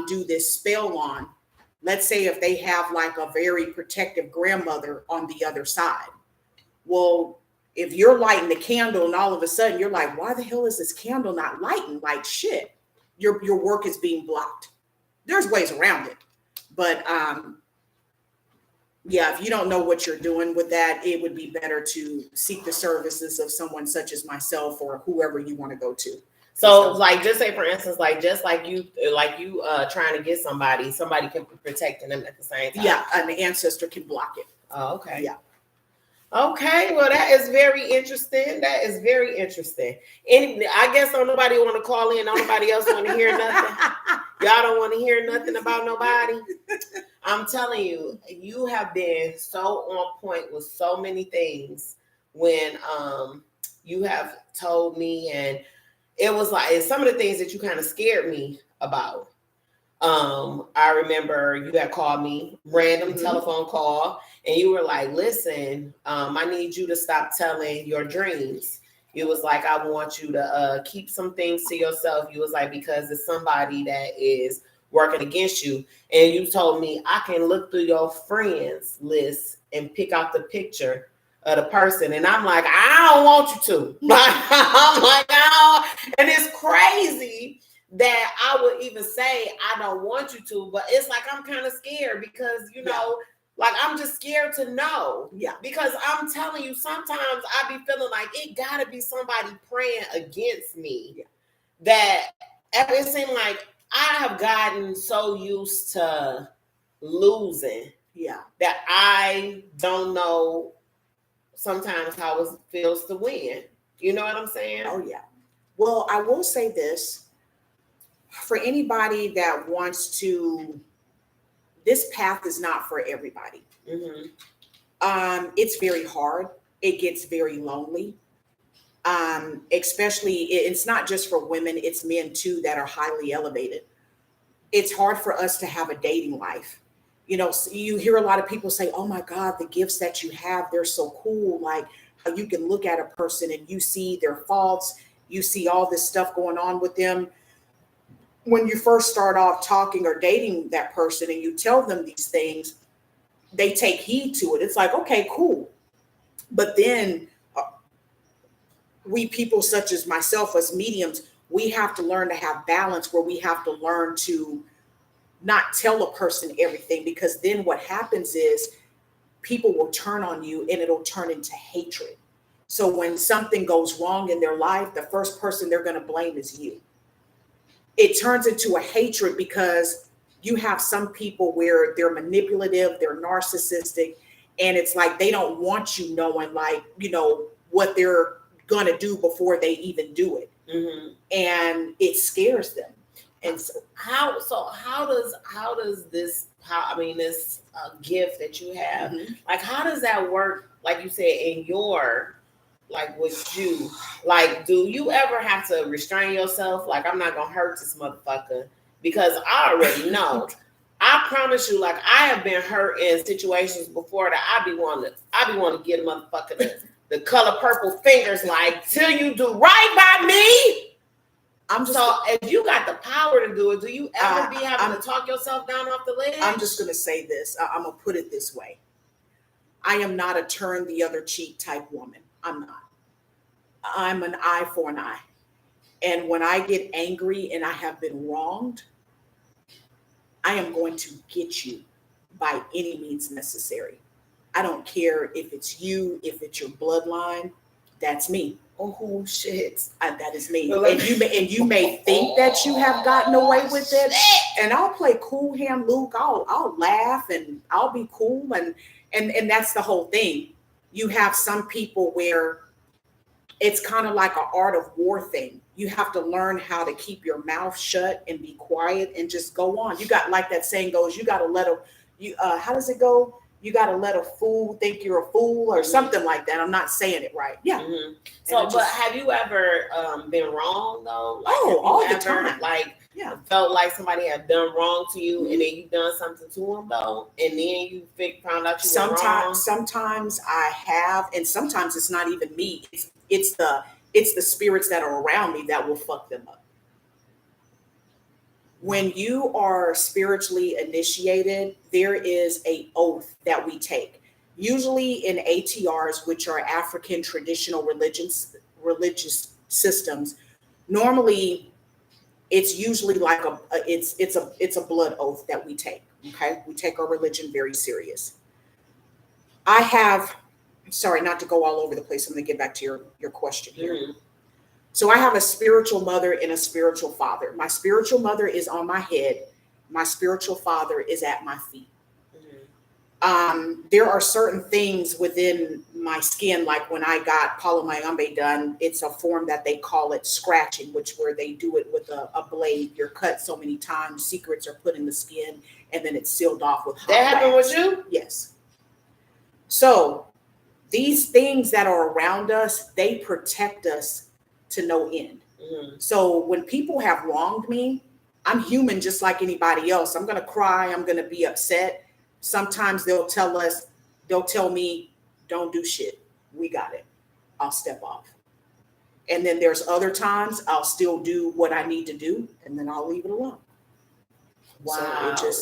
do this spell on, let's say if they have like a very protective grandmother on the other side. Well, if you're lighting the candle and all of a sudden you're like, why the hell is this candle not lighting? Like shit, your work is being blocked. There's ways around it. But yeah, if you don't know what you're doing with that, it would be better to seek the services of someone such as myself or whoever you want to go to. So like, just say for instance, like just like you trying to get somebody can be protecting them at the same time. Yeah, an ancestor can block it. Oh, okay. Yeah. Okay, well, that is very interesting. That is very interesting. And I guess don't nobody want to call in. Don't nobody else want to hear nothing. Y'all don't want to hear nothing about nobody. I'm telling you, you have been so on point with so many things when you have told me, and it was like some of the things that you kind of scared me about. I remember you had called me, random telephone call, and you were like, listen, I need you to stop telling your dreams. It was like, I want you to keep some things to yourself. You was like, because it's somebody that is working against you. And you told me I can look through your friends list and pick out the picture of the person. And I'm like, I don't want you to. I'm like, oh, and it's crazy that I would even say I don't want you to, but it's like I'm kind of scared because, like I'm just scared to know. Yeah. Because I'm telling you, sometimes I be feeling like it gotta be somebody praying against me. Yeah. That it seemed like I have gotten so used to losing. Yeah. That I don't know sometimes how it feels to win. You know what I'm saying? Oh yeah. Well, I will say this. For anybody that wants to, this path is not for everybody. Mm-hmm. It's very hard. It gets very lonely. Especially, it's not just for women, it's men too that are highly elevated. It's hard for us to have a dating life. You hear a lot of people say, oh my God, the gifts that you have, they're so cool. Like how you can look at a person and you see their faults, you see all this stuff going on with them. When you first start off talking or dating that person and you tell them these things, they take heed to it. It's like, okay, cool. But then we people such as myself, as mediums, we have to learn to have balance, where we have to learn to not tell a person everything, because then what happens is people will turn on you and it'll turn into hatred. So when something goes wrong in their life, the first person they're going to blame is you. It turns into a hatred because you have some people where they're manipulative, they're narcissistic, and it's like they don't want you knowing, like, you know, what they're going to do before they even do it. And it scares them. And so how does this, this gift that you have, like, how does that work? Like you said, in your, like, with you, like, do you ever have to restrain yourself? Like, I'm not gonna hurt this motherfucker, because I already know. I promise you, like, I have been hurt in situations before that I be wanting to get a motherfucker the color purple fingers, like, till you do right by me. If you got the power to do it, do you ever be having to talk yourself down off the ledge? I'm just gonna say this. I'm gonna put it this way. I am not a turn the other cheek type woman. I'm not. I'm an eye for an eye. And when I get angry and I have been wronged, I am going to get you by any means necessary. I don't care if it's you, if it's your bloodline. That's me. Oh shit, that is me. And you may think that you have gotten away with it, and I'll play cool hand Luke. I'll laugh and I'll be cool, and that's the whole thing. You have some people where it's kind of like an art of war thing. You have to learn how to keep your mouth shut and be quiet and just go on. You got, like that saying goes, you got to let how does it go? You got to let a fool think you're a fool, or something like that. I'm not saying it right. Yeah. So, but have you ever been wrong though? Like, all the time. Like, felt like somebody had done wrong to you, and then you done something to them though, and then you found out you were wrong? Sometimes I have, and sometimes it's not even me. It's the spirits that are around me that will fuck them up. When you are spiritually initiated, there is an oath that we take. Usually in ATRs, which are African traditional religious systems, normally it's usually like it's a blood oath that we take. Okay, we take our religion very serious. Sorry, not to go all over the place. I'm going to get back to your question here. So I have a spiritual mother and a spiritual father. My spiritual mother is on my head. My spiritual father is at my feet. There are certain things within my skin, like when I got Palomayambe done, it's a form that they call it scratching, where they do it with a blade. You're cut so many times, secrets are put in the skin, and then it's sealed off with hot wax. That happened with you? Yes. So these things that are around us, they protect us to no end. So when people have wronged me, I'm human just like anybody else. I'm going to cry. I'm going to be upset. Sometimes they'll tell me, don't do shit. We got it. I'll step off. And then there's other times I'll still do what I need to do, and then I'll leave it alone. Wow. So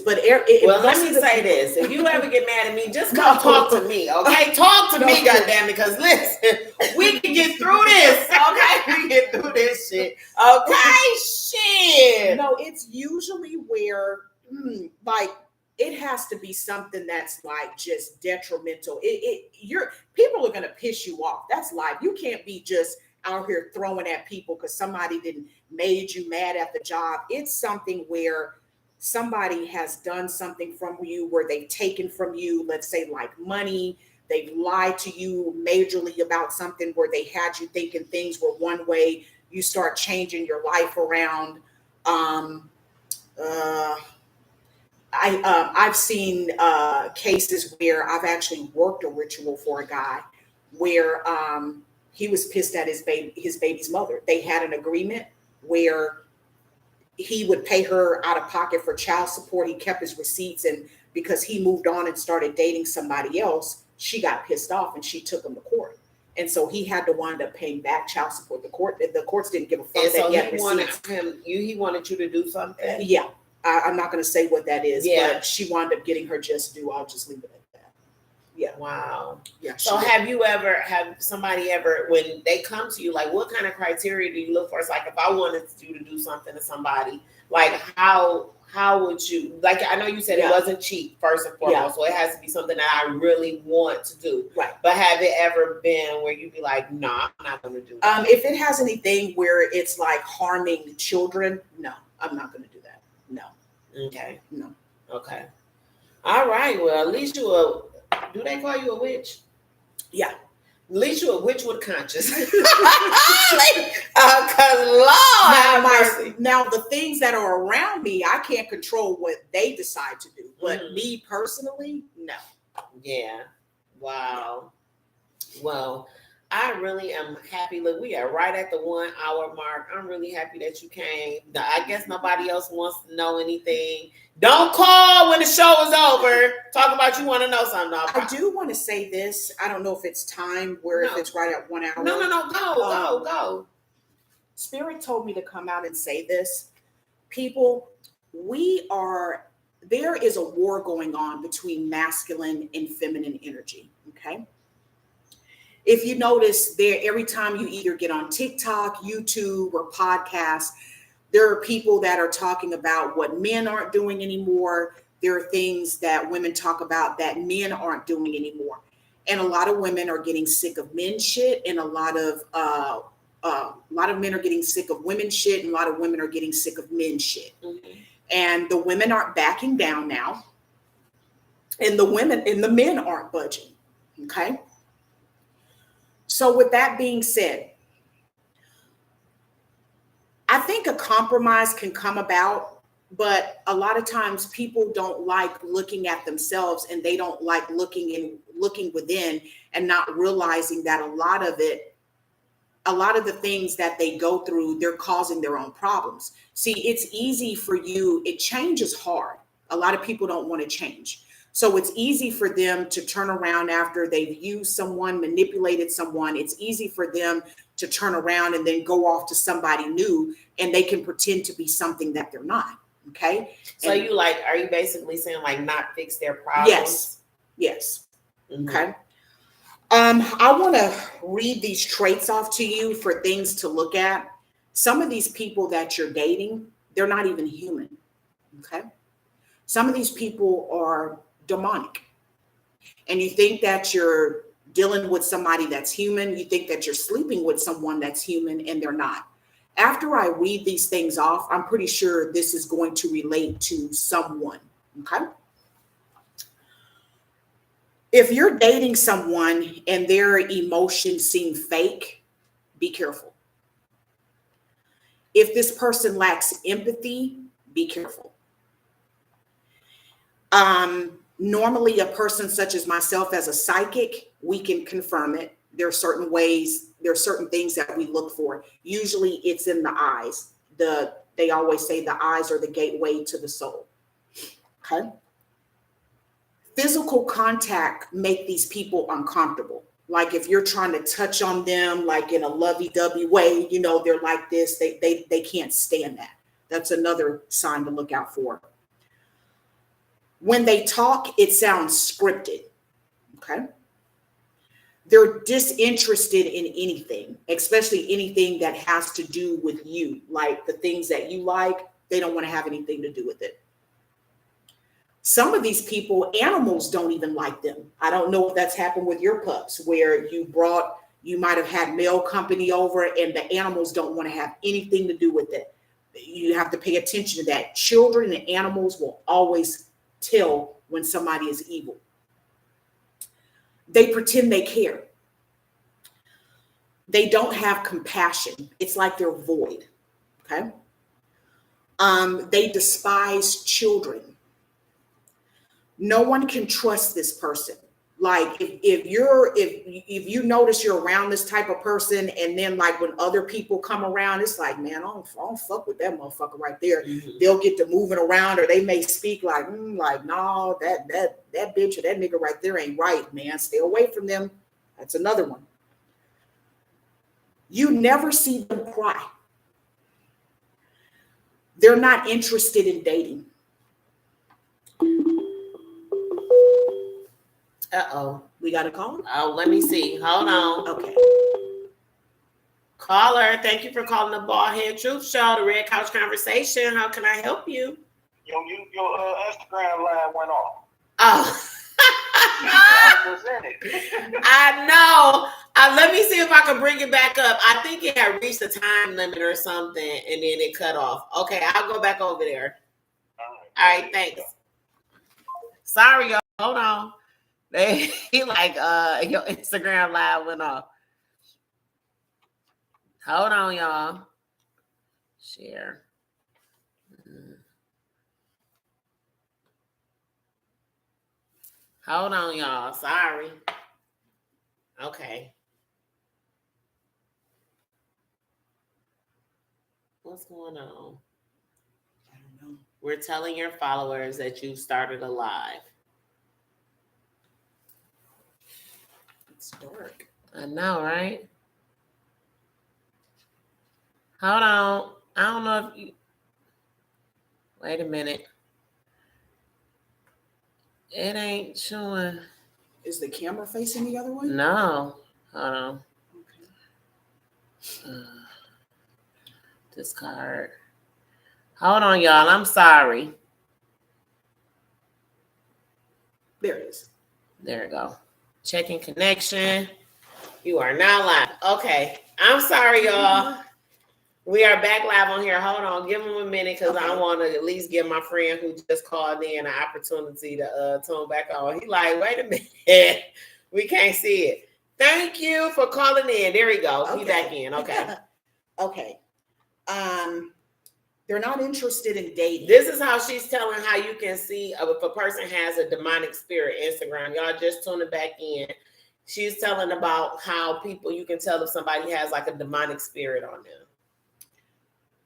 let me say this. If you ever get mad at me, just come talk to me, okay? Talk to me, goddamn, because listen, we can get through this, okay? We can get through this shit, okay? Shit. No, it's usually where, like, it has to be something that's like just detrimental. People are gonna piss you off. That's life. You can't be just out here throwing at people because somebody didn't made you mad at the job. It's something where somebody has done something from you, where they've taken from you, let's say like money. They've lied to you majorly about something, where they had you thinking things were one way. You start changing your life around. I've seen cases where I've actually worked a ritual for a guy where he was pissed at his baby's mother. They had an agreement where he would pay her out of pocket for child support. He kept his receipts, and because he moved on and started dating somebody else, she got pissed off and she took him to court. And so he had to wind up paying back child support. The courts didn't give a fuck. And so he wanted you to do something? Yeah. I'm not going to say what that is, but she wound up getting her just due. I'll just leave it at that. Yeah. Wow. Yeah. So have somebody ever, when they come to you, like what kind of criteria do you look for? It's like if I wanted you to do something to somebody, like how would you, like I know you said it wasn't cheap first and foremost, so it has to be something that I really want to do. Right. But have it ever been where you'd be like, nah, I'm not gonna do that? If it has anything where it's like harming children, no, I'm not gonna do that. No. Okay. No. Okay. All right. Well, at least do they call you a witch? Yeah. At least you're a witch with conscience. Cause Lord, now the things that are around me, I can't control what they decide to do. But me personally, no. Yeah. Wow. Well, I really am happy. Look, we are right at the 1 hour mark. I'm really happy that you came. I guess nobody else wants to know anything. Don't call when the show is over. Talk about you want to know something. I do want to say this. I don't know if it's time if it's right at 1 hour. No. Go. Spirit told me to come out and say this. People, there is a war going on between masculine and feminine energy. Okay. If you notice there, every time you either get on TikTok, YouTube, or podcasts, there are people that are talking about what men aren't doing anymore. There are things that women talk about that men aren't doing anymore. And a lot of women are getting sick of men shit, and a lot of men are getting sick of women shit, and a lot of women are getting sick of men shit. Mm-hmm. And the women aren't backing down now. And the men aren't budging. Okay. So with that being said, I think a compromise can come about, but a lot of times people don't like looking at themselves, and they don't like looking within and not realizing that a lot of the things that they go through, they're causing their own problems. See, it's easy for you. Change is hard. A lot of people don't want to change. So it's easy for them to turn around after they've used someone, manipulated someone. It's easy for them to turn around and then go off to somebody new, and they can pretend to be something that they're not. Okay. So are you basically saying like not fix their problems? Yes. Mm-hmm. Okay. I want to read these traits off to you for things to look at. Some of these people that you're dating, they're not even human. Okay. Some of these people are demonic. And you think that you're dealing with somebody that's human. You think that you're sleeping with someone that's human, and they're not. After I read these things off, I'm pretty sure this is going to relate to someone. Okay. If you're dating someone and their emotions seem fake, be careful. If this person lacks empathy, be careful. Normally, a person such as myself as a psychic, we can confirm it. There are certain things that we look for. Usually it's in the eyes. They always say the eyes are the gateway to the soul. Okay. Physical contact make these people uncomfortable. Like if you're trying to touch on them, like in a lovey-dovey way, they're like this, they can't stand that. That's another sign to look out for. When they talk, it sounds scripted. Okay. They're disinterested in anything, especially anything that has to do with you. Like the things that you like, they don't want to have anything to do with it. Some of these people, animals don't even like them. I don't know if that's happened with your pups, where you might have had male company over and the animals don't want to have anything to do with it. You have to pay attention to that. Children and animals will always tell when somebody is evil. They pretend they care. They don't have compassion. It's like they're void. Okay. They despise children. No one can trust this person. Like if you notice you're around this type of person, and then like when other people come around, it's like, man, I don't fuck with that motherfucker right there. Mm-hmm. They'll get to moving around, or they may speak like no, that bitch or that nigga right there ain't right, man. Stay away from them. That's another one. You never see them cry. They're not interested in dating. Uh-oh. We got a call? Oh, let me see. Hold on. Okay. Caller, thank you for calling the Baldhead Truth Show, the Red Couch Conversation. How can I help you? Your Instagram line went off. Oh. I was in it. I know. Let me see if I can bring it back up. I think it had reached a time limit or something, and then it cut off. Okay, I'll go back over there. All right, thanks. Sorry, y'all. Hold on. He like your Instagram live went off. Hold on, y'all. Share. Hold on, y'all. Sorry. Okay. What's going on? I don't know. We're telling your followers that you started a live. It's dark. I know, right? Hold on. I don't know if you... Wait a minute. It ain't showing. Is the camera facing the other way? No. Hold on. Okay. Discard. Hold on, y'all. I'm sorry. There it is. There we go. Checking connection. You are now live. Okay. I'm sorry, y'all. We are back live on here. Hold on. Give him a minute because I want to at least give my friend who just called in an opportunity to tune back on. He like, wait a minute. We can't see it. Thank you for calling in. There we go. Okay. He back in. Okay. Okay. They're not interested in dating. This is how she's telling how you can see if a person has a demonic spirit. Instagram. Y'all just tuning back in. She's telling about how people, you can tell if somebody has like a demonic spirit on them.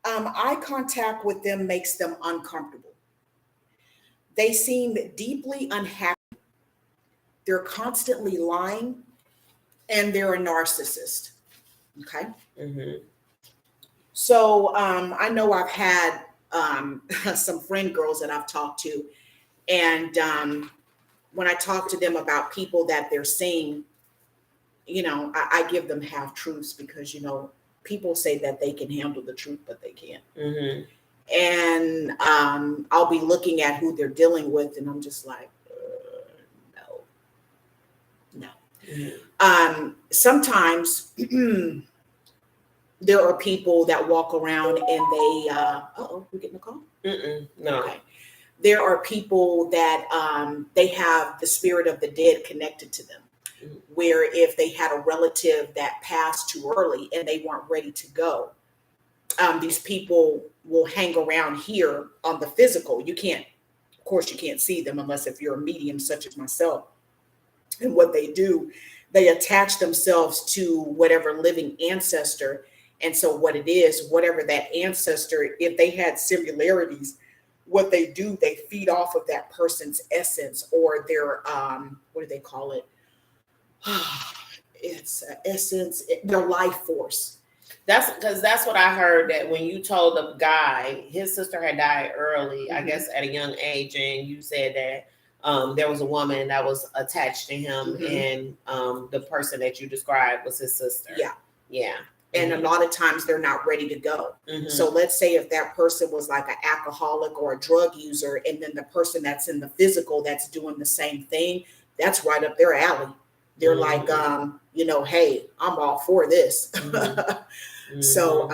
Eye contact with them makes them uncomfortable. They seem deeply unhappy. They're constantly lying, and they're a narcissist. Okay. Mm-hmm. So I know I've had some friend girls that I've talked to, and when I talk to them about people that they're seeing, you know, I give them half truths because, you know, people say that they can handle the truth, but they can't. Mm-hmm. And I'll be looking at who they're dealing with, and I'm just like, no. Mm-hmm. Sometimes there are people that walk around and they, we're getting a call? No. Okay. There are people that they have the spirit of the dead connected to them. Where if they had a relative that passed too early and they weren't ready to go, these people will hang around here on the physical. You can't, of course, you can't see them unless if you're a medium such as myself. And what they do, they attach themselves to whatever living ancestor. And so what it is, whatever that ancestor, if they had similarities, what they do, they feed off of that person's essence or their, what do they call it? It's essence, their life force. That's because that's what I heard, that when you told the guy his sister had died early, Mm-hmm. I guess at a young age, and you said that there was a woman that was attached to him, Mm-hmm. and the person that you described was his sister. Yeah. And a lot of times they're not ready to go. Mm-hmm. So let's say if that person was like an alcoholic or a drug user, and then the person that's in the physical that's doing the same thing, that's right up their alley. They're like, you know, hey, I'm all for this. Mm-hmm. So,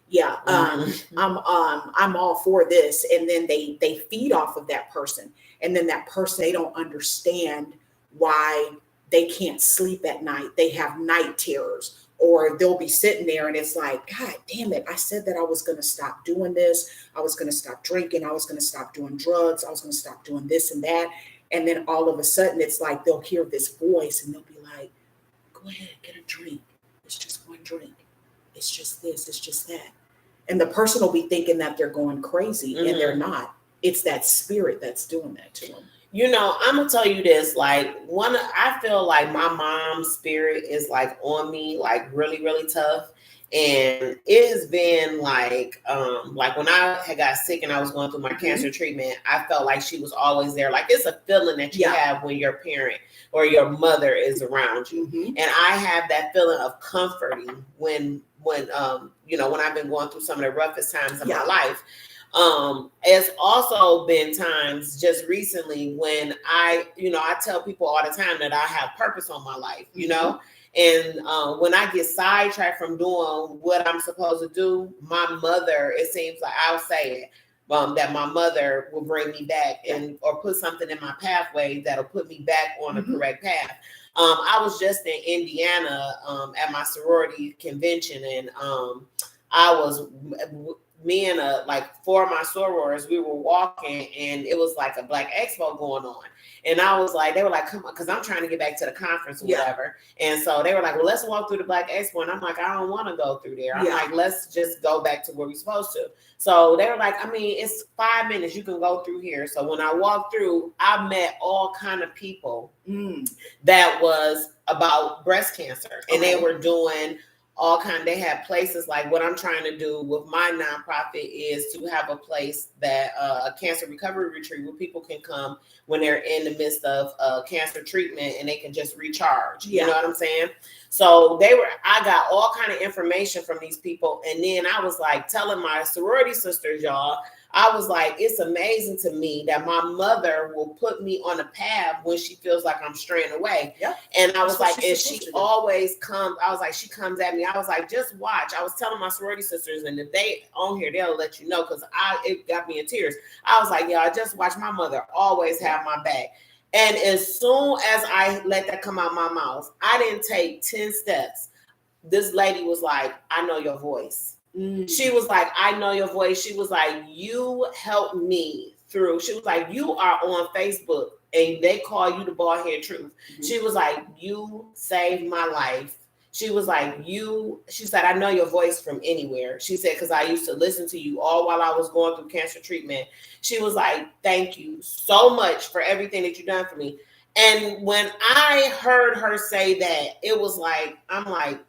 yeah, I'm all for this. And then they feed off of that person. And then that person, they don't understand why they can't sleep at night. They have night terrors, or they'll be sitting there and it's like, God damn it. I said that I was going to stop doing this. I was going to stop drinking. I was going to stop doing drugs. I was going to stop doing this and that. And then all of a sudden it's like, they'll hear this voice and they'll be like, go ahead, get a drink. It's just one drink. It's just this, it's just that. And the person will be thinking that they're going crazy, and they're not. It's that spirit that's doing that to them. You know, I'm gonna tell you this, like I feel like my mom's spirit is like on me, like really, really tough. And it has been like when I had got sick and I was going through my cancer treatment, I felt like she was always there. Like it's a feeling that you have when your parent or your mother is around you. And I have that feeling of comforting when you know, when I've been going through some of the roughest times of my life. It's also been times just recently when I tell people all the time that I have purpose on my life, you know. And when I get sidetracked from doing what I'm supposed to do, my mother, it seems like I'll say it, that my mother will bring me back or put something in my pathway that'll put me back on the correct path. I was just in Indiana at my sorority convention, and me and like 4 of my sorors, we were walking, and it was like a Black Expo going on. And I was like, they were like, come on, because I'm trying to get back to the conference or whatever. And so they were like, well, let's walk through the Black Expo. And I'm like, I don't want to go through there. I'm like, let's just go back to where we're supposed to. So they were like, I mean, it's 5 minutes. You can go through here. So when I walked through, I met all kind of people that was about breast cancer. And they were doing they had places like what I'm trying to do with my nonprofit is to have a place that a cancer recovery retreat where people can come when they're in the midst of cancer treatment and they can just recharge. You know what I'm saying? So I got all kind of information from these people. And then I was like telling my sorority sisters, y'all, I was like, it's amazing to me that my mother will put me on a path when she feels like I'm straying away. And I was like, and she always comes, I was like, she comes at me. I was like, just watch. I was telling my sorority sisters, and if they on here, they'll let you know, because it got me in tears. I was like, yeah, I just watch my mother always have my back. And as soon as I let that come out my mouth, I didn't take 10 steps. This lady was like, I know your voice. She was like, I know your voice. She was like, you helped me through. She was like, you are on Facebook and they call you the bald head truth. She was like, you saved my life. She was like, she said, I know your voice from anywhere. She said, because I used to listen to you all while I was going through cancer treatment. She was like, thank you so much for everything that you've done for me. And when I heard her say that, it was like, I'm like,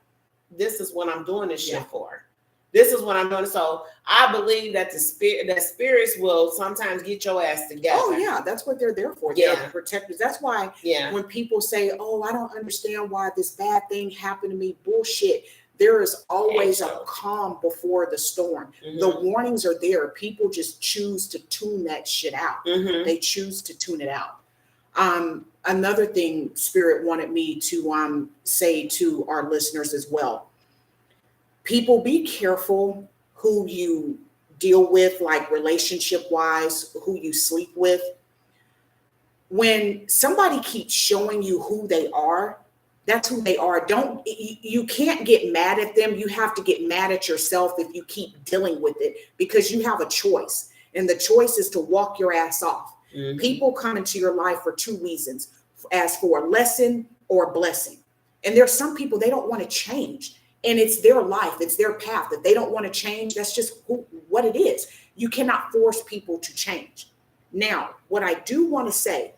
this is what I'm doing this shit for. This is what I'm doing. So I believe that spirits will sometimes get your ass together. Oh yeah, that's what they're there for. They're protectors. That's why when people say, "Oh, I don't understand why this bad thing happened to me," bullshit. There is always a calm before the storm. The warnings are there. People just choose to tune that shit out. They choose to tune it out. Another thing Spirit wanted me to say to our listeners as well. People, be careful who you deal with, like relationship wise, who you sleep with. When somebody keeps showing you who they are, that's who they are. You can't get mad at them. You have to get mad at yourself if you keep dealing with it, because you have a choice. And the choice is to walk your ass off. People come into your life for 2 reasons, as for a lesson or a blessing. And there's some people, they don't want to change. And it's their life, it's their path that they don't want to change. That's just what it is. You cannot force people to change. Now, what I do want to say,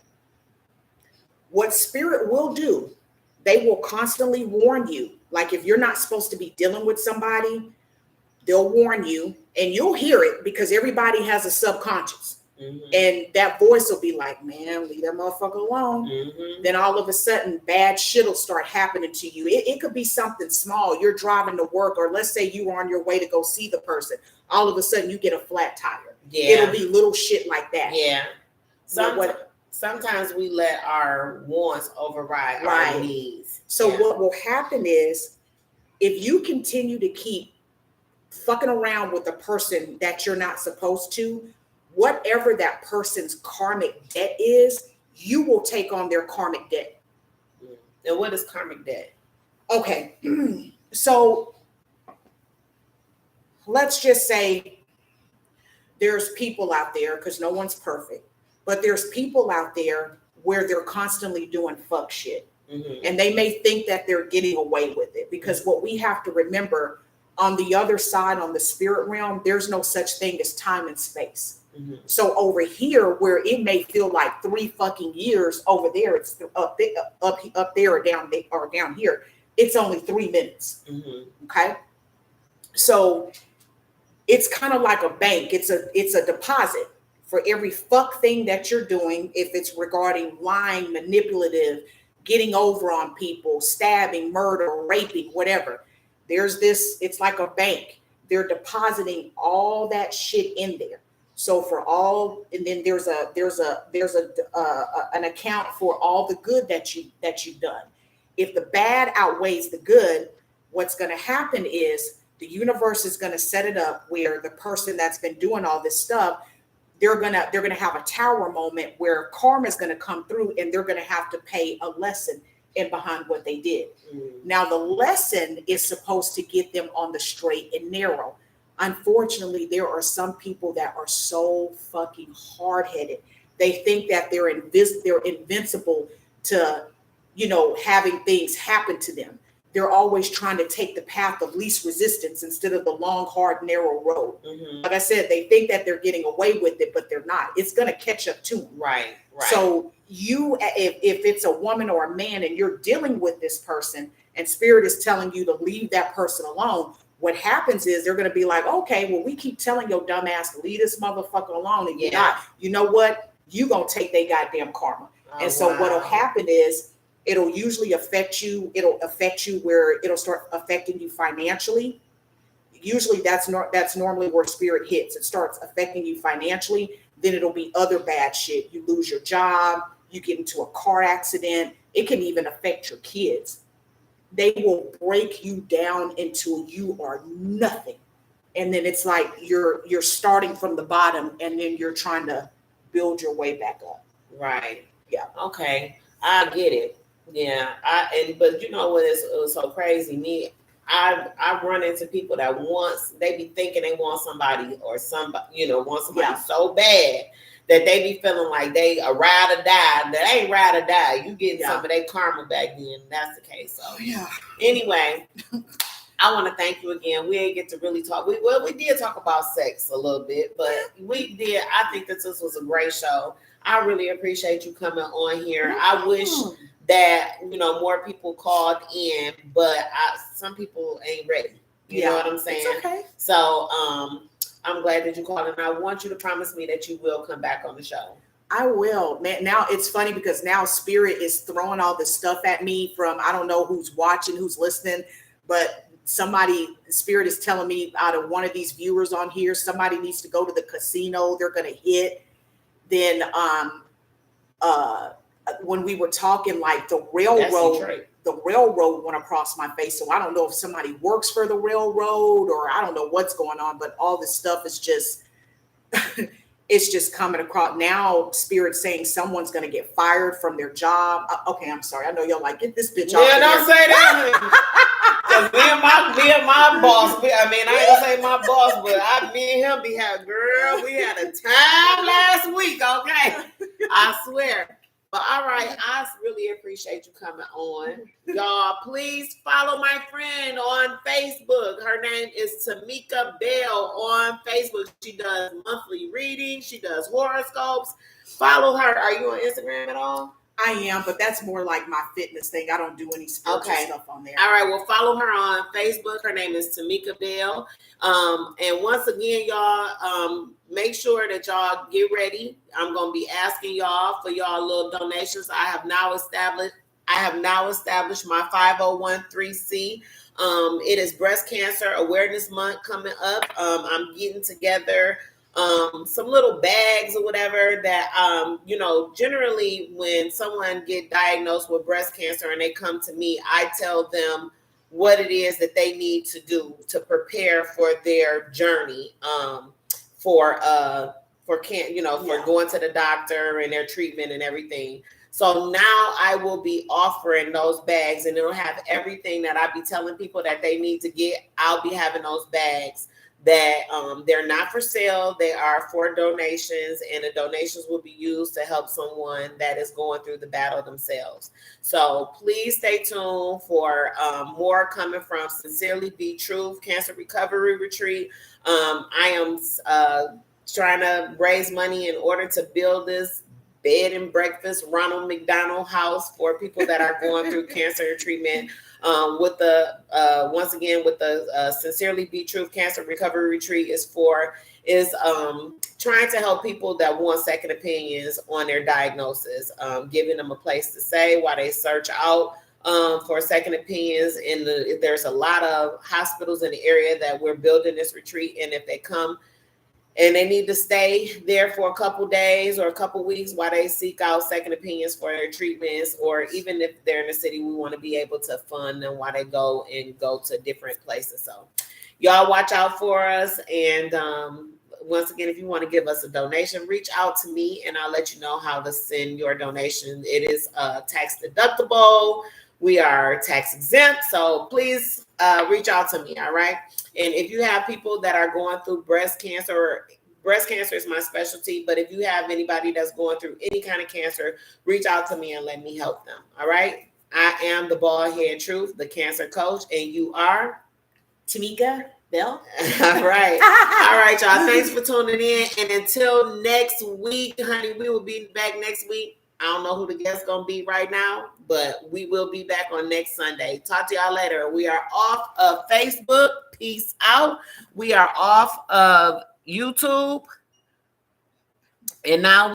what Spirit will do, they will constantly warn you. Like if you're not supposed to be dealing with somebody, they'll warn you and you'll hear it, because everybody has a subconscious. And that voice will be like, man, leave that motherfucker alone. Then all of a sudden, bad shit will start happening to you. It could be something small. You're driving to work, or let's say you are on your way to go see the person. All of a sudden, you get a flat tire. It'll be little shit like that. Sometimes we let our wants override our needs. So what will happen is, if you continue to keep fucking around with a person that you're not supposed to, whatever that person's karmic debt is, you will take on their karmic debt. And what is karmic debt? Okay. So let's just say there's people out there, because no one's perfect, but there's people out there where they're constantly doing fuck shit. And they may think that they're getting away with it, because what we have to remember, on the other side, on the spirit realm, there's no such thing as time and space. So over here, where it may feel like 3 fucking years, over there it's up there or down here, it's only 3 minutes. Okay. So it's kind of like a bank. It's a deposit for every fuck thing that you're doing. If it's regarding lying, manipulative, getting over on people, stabbing, murder, raping, whatever. There's this. It's like a bank. They're depositing all that shit in there. So for all, and then there's an account for all the good that you've done. If the bad outweighs the good, what's going to happen is the universe is going to set it up where the person that's been doing all this stuff, they're gonna have a tower moment where karma is going to come through, and they're going to have to pay a lesson in behind what they did. Now the lesson is supposed to get them on the straight and narrow. Unfortunately, there are some people that are so fucking hard-headed. They think that they're invincible to, having things happen to them. They're always trying to take the path of least resistance instead of the long, hard, narrow road. Like I said, they think that they're getting away with it, but they're not. It's going to catch up to them. Right. So if it's a woman or a man and you're dealing with this person and spirit is telling you to leave that person alone, what happens is they're going to be like, okay, well, we keep telling your dumb ass to leave this motherfucker alone, and you're not. You know what? You going to take their goddamn karma. And so what'll happen is it'll usually affect you. It'll affect you where it'll start affecting you financially. Usually that's normally where spirit hits. It starts affecting you financially. Then it'll be other bad shit. You lose your job. You get into a car accident. It can even affect your kids. They will break you down until you are nothing. And then it's like you're starting from the bottom, and then you're trying to build your way back up. Right. Yeah. Okay. I get it. Yeah. But you know what is so crazy? I run into people that they be thinking they want somebody or somebody, want somebody so bad that they be feeling like they a ride or die. That ain't ride or die. You getting some of their karma back then. That's the case. So anyway, I want to thank you again. We didn't get to really talk. We did talk about sex a little bit, but we did. I think that this was a great show. I really appreciate you coming on here. I wish that more people called in, but some people ain't ready. You know what I'm saying? It's okay. So I'm glad that you called, and I want you to promise me that you will come back on the show. I will, man. Now it's funny because now spirit is throwing all this stuff at me from, I don't know who's watching, who's listening, but spirit is telling me out of one of these viewers on here, somebody needs to go to the casino. They're going to hit. Then when we were talking, like the railroad went across my face. So I don't know if somebody works for the railroad or I don't know what's going on, but all this stuff is just, it's just coming across. Now spirit saying someone's going to get fired from their job. Okay, I'm sorry. I know y'all like, get this bitch off. Yeah, don't say that. Because me and my boss, I ain't gonna say my boss, but me and him we had a time last week, okay? I swear. But all right, I really appreciate you coming on. Y'all, please follow my friend on Facebook. Her name is Tomika Bell on Facebook. She does monthly readings. She does horoscopes. Follow her. Are you on Instagram at all? I am, but that's more like my fitness thing. I don't do any spiritual stuff on there. All right, well, follow her on Facebook. Her name is Tomika Bell. And once again, y'all, make sure that y'all get ready. I'm going to be asking y'all for y'all little donations. I have now established my 501c. It is Breast Cancer Awareness Month coming up. I'm getting together some little bags or whatever that, generally when someone get diagnosed with breast cancer and they come to me, I tell them what it is that they need to do to prepare for their journey, for going to the doctor and their treatment and everything. So now I will be offering those bags, and it'll have everything that I be telling people that they need to get. I'll be having those bags that they're not for sale. They are for donations, and the donations will be used to help someone that is going through the battle themselves. So please stay tuned for more coming from Sincerely Be Truth Cancer Recovery Retreat. I am trying to raise money in order to build this bed and breakfast Ronald McDonald House for people that are going through cancer treatment. With the once again with the Sincerely Be Truth Cancer Recovery Retreat is trying to help people that want second opinions on their diagnosis, giving them a place to say while they search out for second opinions. And there's a lot of hospitals in the area that we're building this retreat, and if they come and they need to stay there for a couple days or a couple weeks while they seek out second opinions for their treatments, or even if they're in the city, we want to be able to fund them while they go to different places. So y'all watch out for us. And once again, if you want to give us a donation, reach out to me and I'll let you know how to send your donation. It is tax deductible. We are tax exempt. So please reach out to me. All right. And if you have people that are going through breast cancer is my specialty, but if you have anybody that's going through any kind of cancer, reach out to me and let me help them. All right. I am the Bald Head Truth, the cancer coach, and you are Tomika Bell. All right. All right, y'all. Thanks for tuning in. And until next week, honey, we will be back next week. I don't know who the guest's going to be right now, but we will be back on next Sunday. Talk to y'all later. We are off of Facebook. Peace out. We are off of YouTube. And now